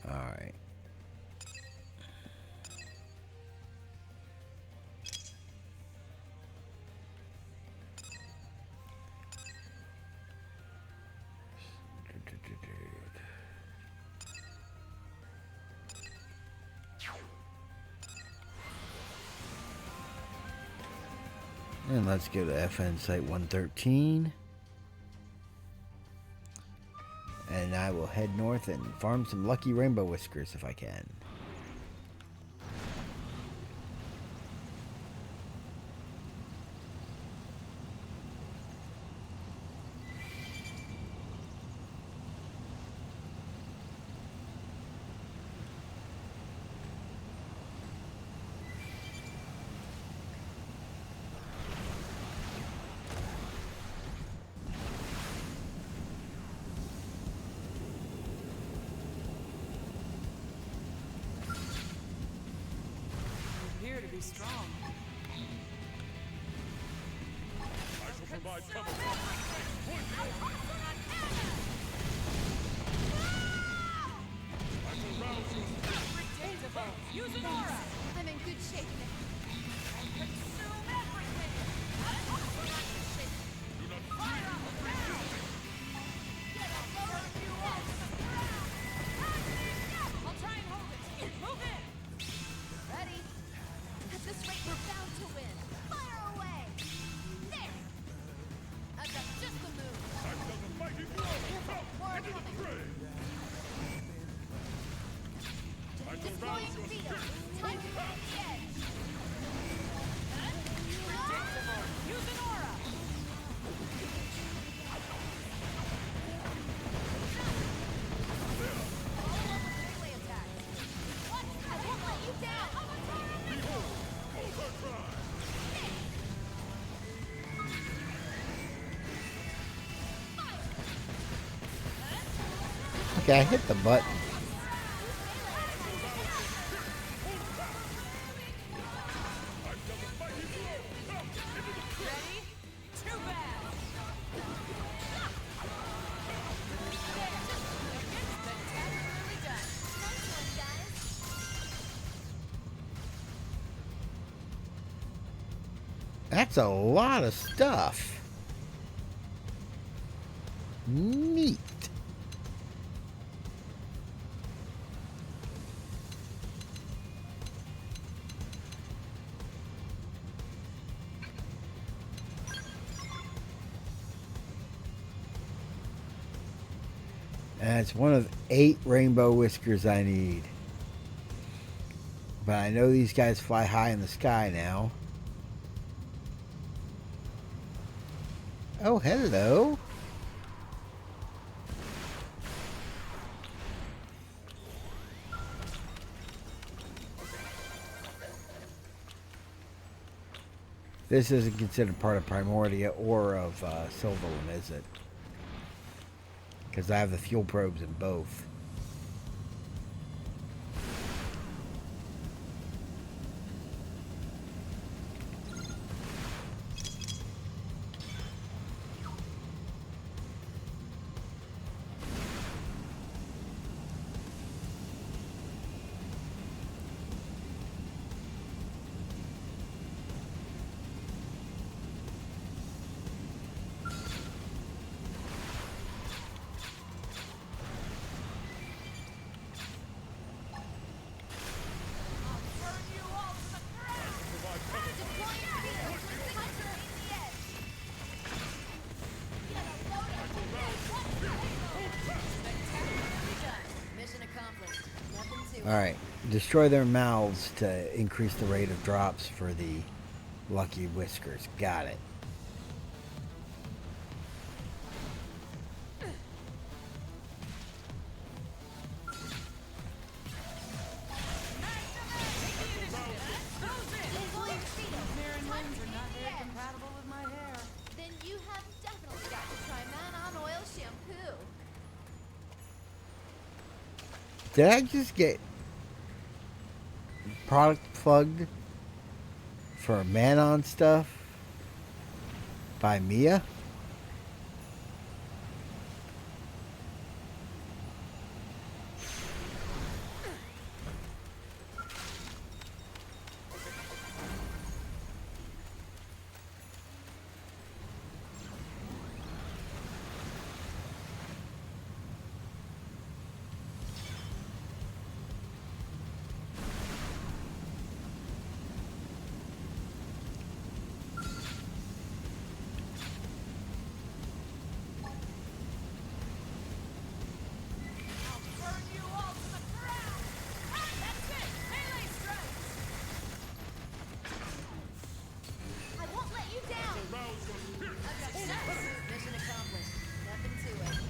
Alright. And let's go to FN Site 113. And I will head north and farm some lucky rainbow whiskers if I can.
You appear to be strong.
I shall provide cover. I shall rouse your spirit.
Predictable. Use an aura.
I'm in good shape now.
Consume everything.
Do not fear.
I'll try and hold it. Move in.
Ready? At this rate, we're bound to win. Fire away! There! I've got just the move.
Time doesn't
Okay, I hit the button.
Ready? Too bad. Spectacularly done.
Nice one, guys.
That's a lot of stuff. Neat. And it's one of 8 rainbow whiskers I need. But I know these guys fly high in the sky now. Oh, hello. This isn't considered part of Primordia or of Silverland, is it? Because I have the fuel probes in both.
Burn you all to the ground.
Provide cover.
Deploying speed. Hunter in the edge.
Spectacularly done. Mission accomplished. Nothing to it.
Alright. Destroy their mouths to increase the rate of drops for the lucky whiskers. Got it.
Deploying speed.
Mirror and wings are not
Hunter in the
very
edge.
compatible with my hair.
Then you have definitely got to try Man on Oil shampoo.
Did I just get product plugged for Manon stuff by Mia?
Burn you all to the ground. That's it. Melee strikes.
I won't let you down.
Arouse your spirit.
Mission accomplished. Nothing to it.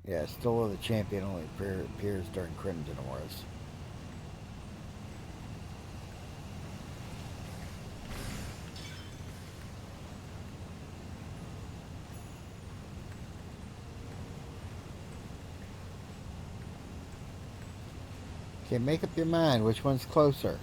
Yeah, still the champion only appears during Crimson Auras. Okay, make up your mind. Which one's closer?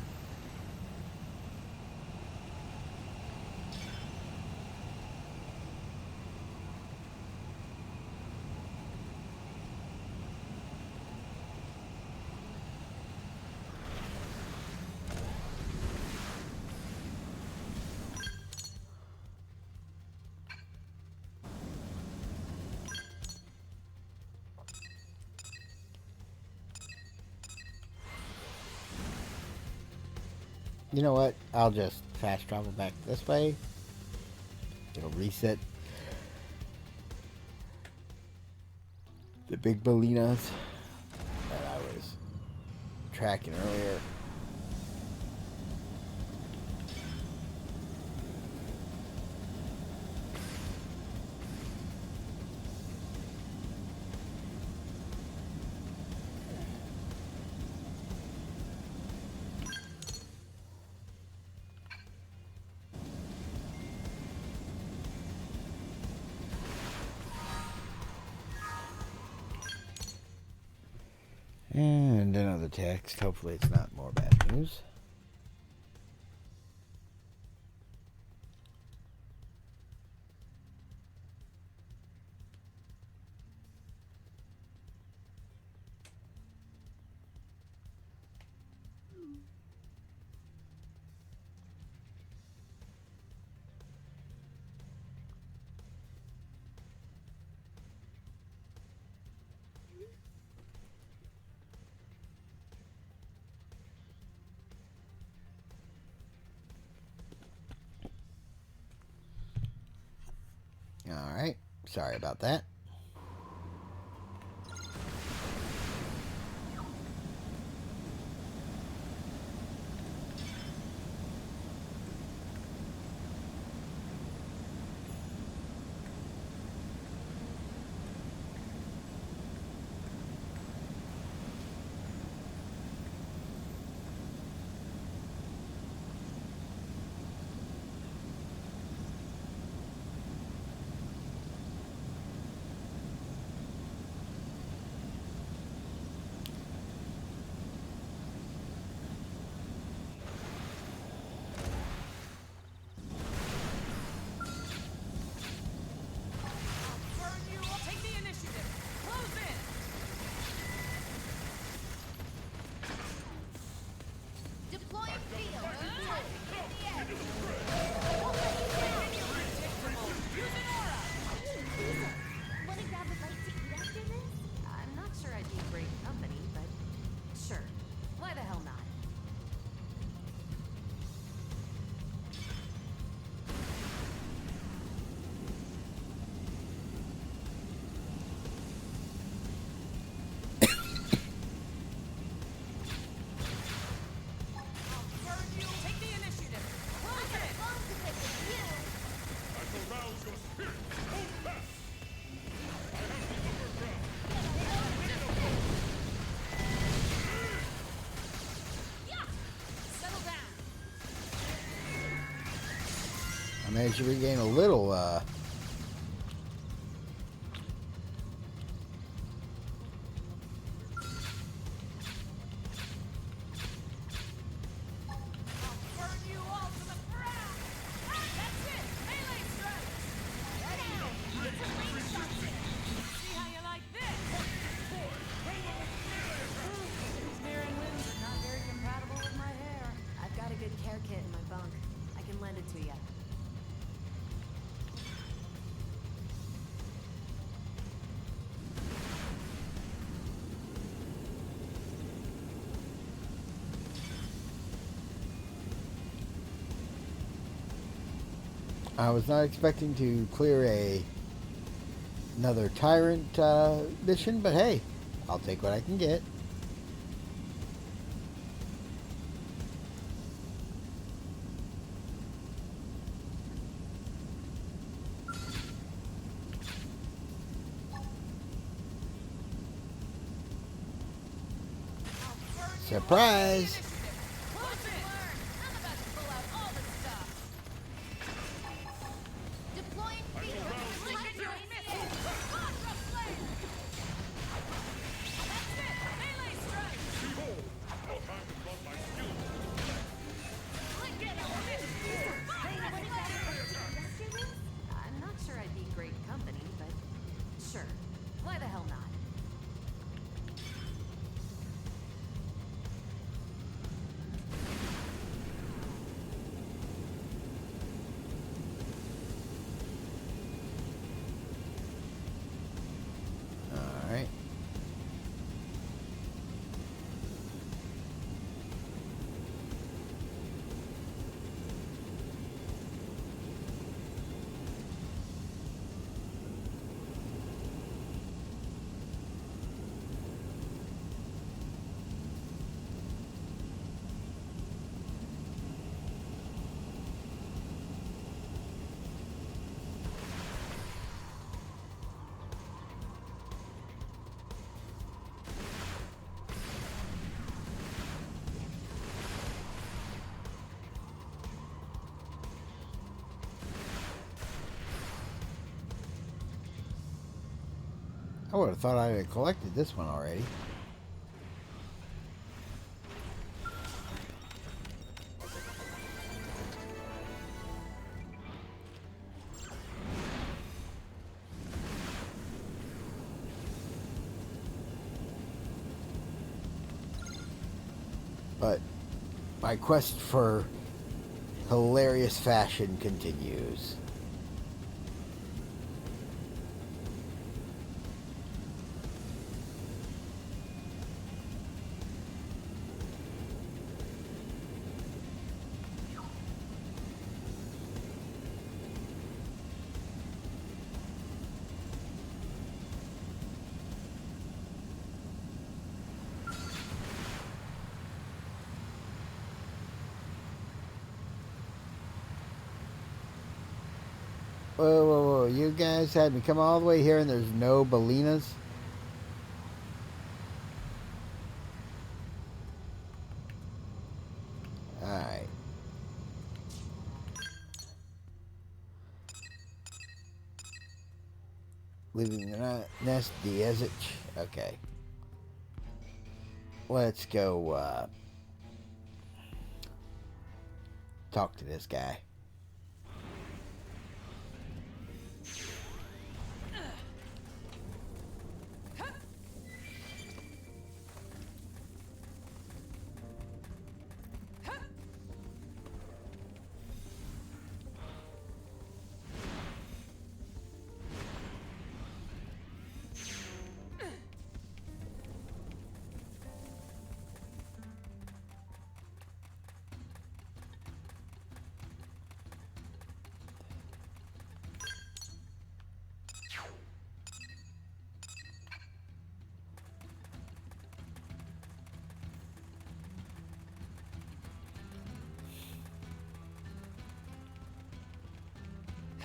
You know what? I'll just fast travel back this way. It'll reset the big ballinas that I was tracking earlier. And another text. Hopefully it's not more bad news. Alright, sorry about that.
Burn you! Take the initiative! Close in!
Deploying field.
Use an aura!
Want to grab a bite to eat after this?
I'm not sure I'd be great company, but sure. Why the hell not? Burn you! Take the initiative! Close in!
Long to pick with you.
I shall rouse your spirit. Hold fast. I have the upper ground.
Yeah! Settle down!
I managed to regain a little,
Burn you all to the ground! That's it! Melee strike! See how you like this? These mirroring limbs are not very compatible with my hair. I've got a good care kit in my bunk. I can lend it to you.
I was not expecting to clear another tyrant mission, but hey, I'll take what I can get. Surprise!
Close in! I'm about to pull out all the stuff.
Deploying field.
Look at your missile! Contra flare! That's it! Melee strike!
Behold, no time to flaunt my skill.
Look at your missile!
Want to grab a bite to eat after this?
I'm not sure I'd be great company, but sure. Why the hell not?
Alright. would have thought I had collected this one already. But my quest for hilarious fashion continues. Whoa, whoa, whoa. You guys had me come all the way here and there's no Bellinas? Alright. Leaving the nest, the Ezich. Okay. Let's go, talk to this guy.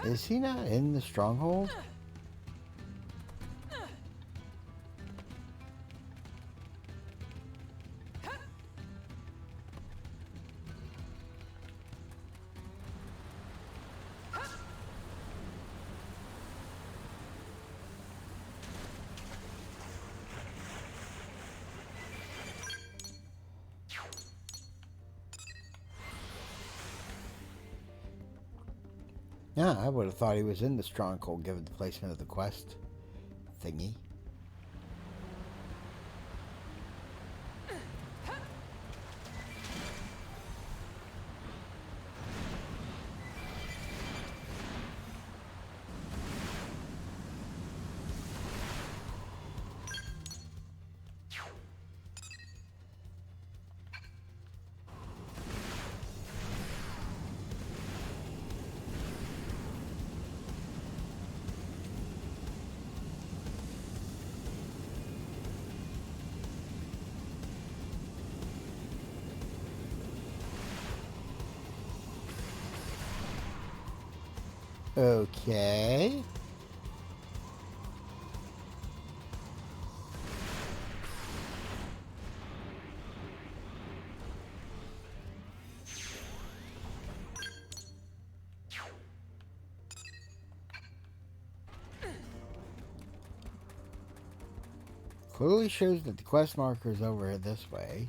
Is he not in the stronghold? Yeah, I would have thought he was in the stronghold given the placement of the quest thingy. Okay. Clearly shows that the quest marker is over this way.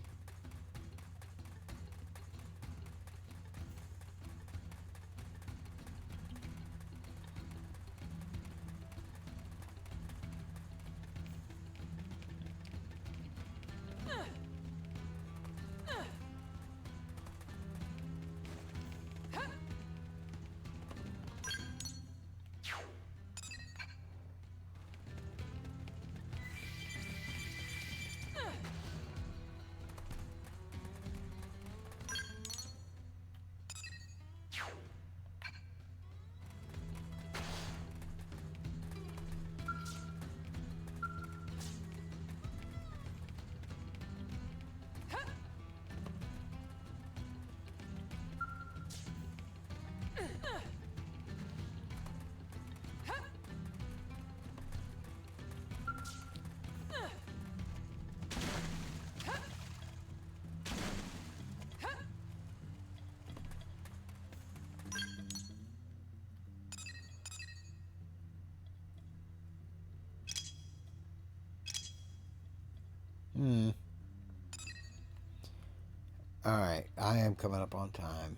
Alright, I am coming up on time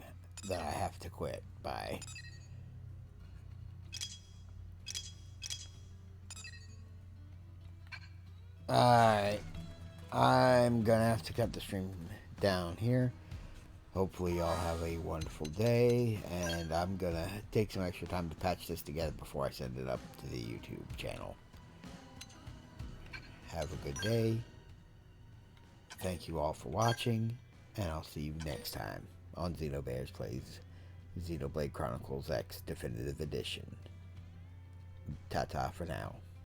that I have to quit. Bye. Alright, I'm gonna have to cut the stream down here. Hopefully y'all have a wonderful day, and I'm gonna take some extra time to patch this together before I send it up to the YouTube channel. Have a good day. Thank you all for watching, and I'll see you next time on Xenobears Plays Xenoblade Chronicles X Definitive Edition. Ta-ta for now.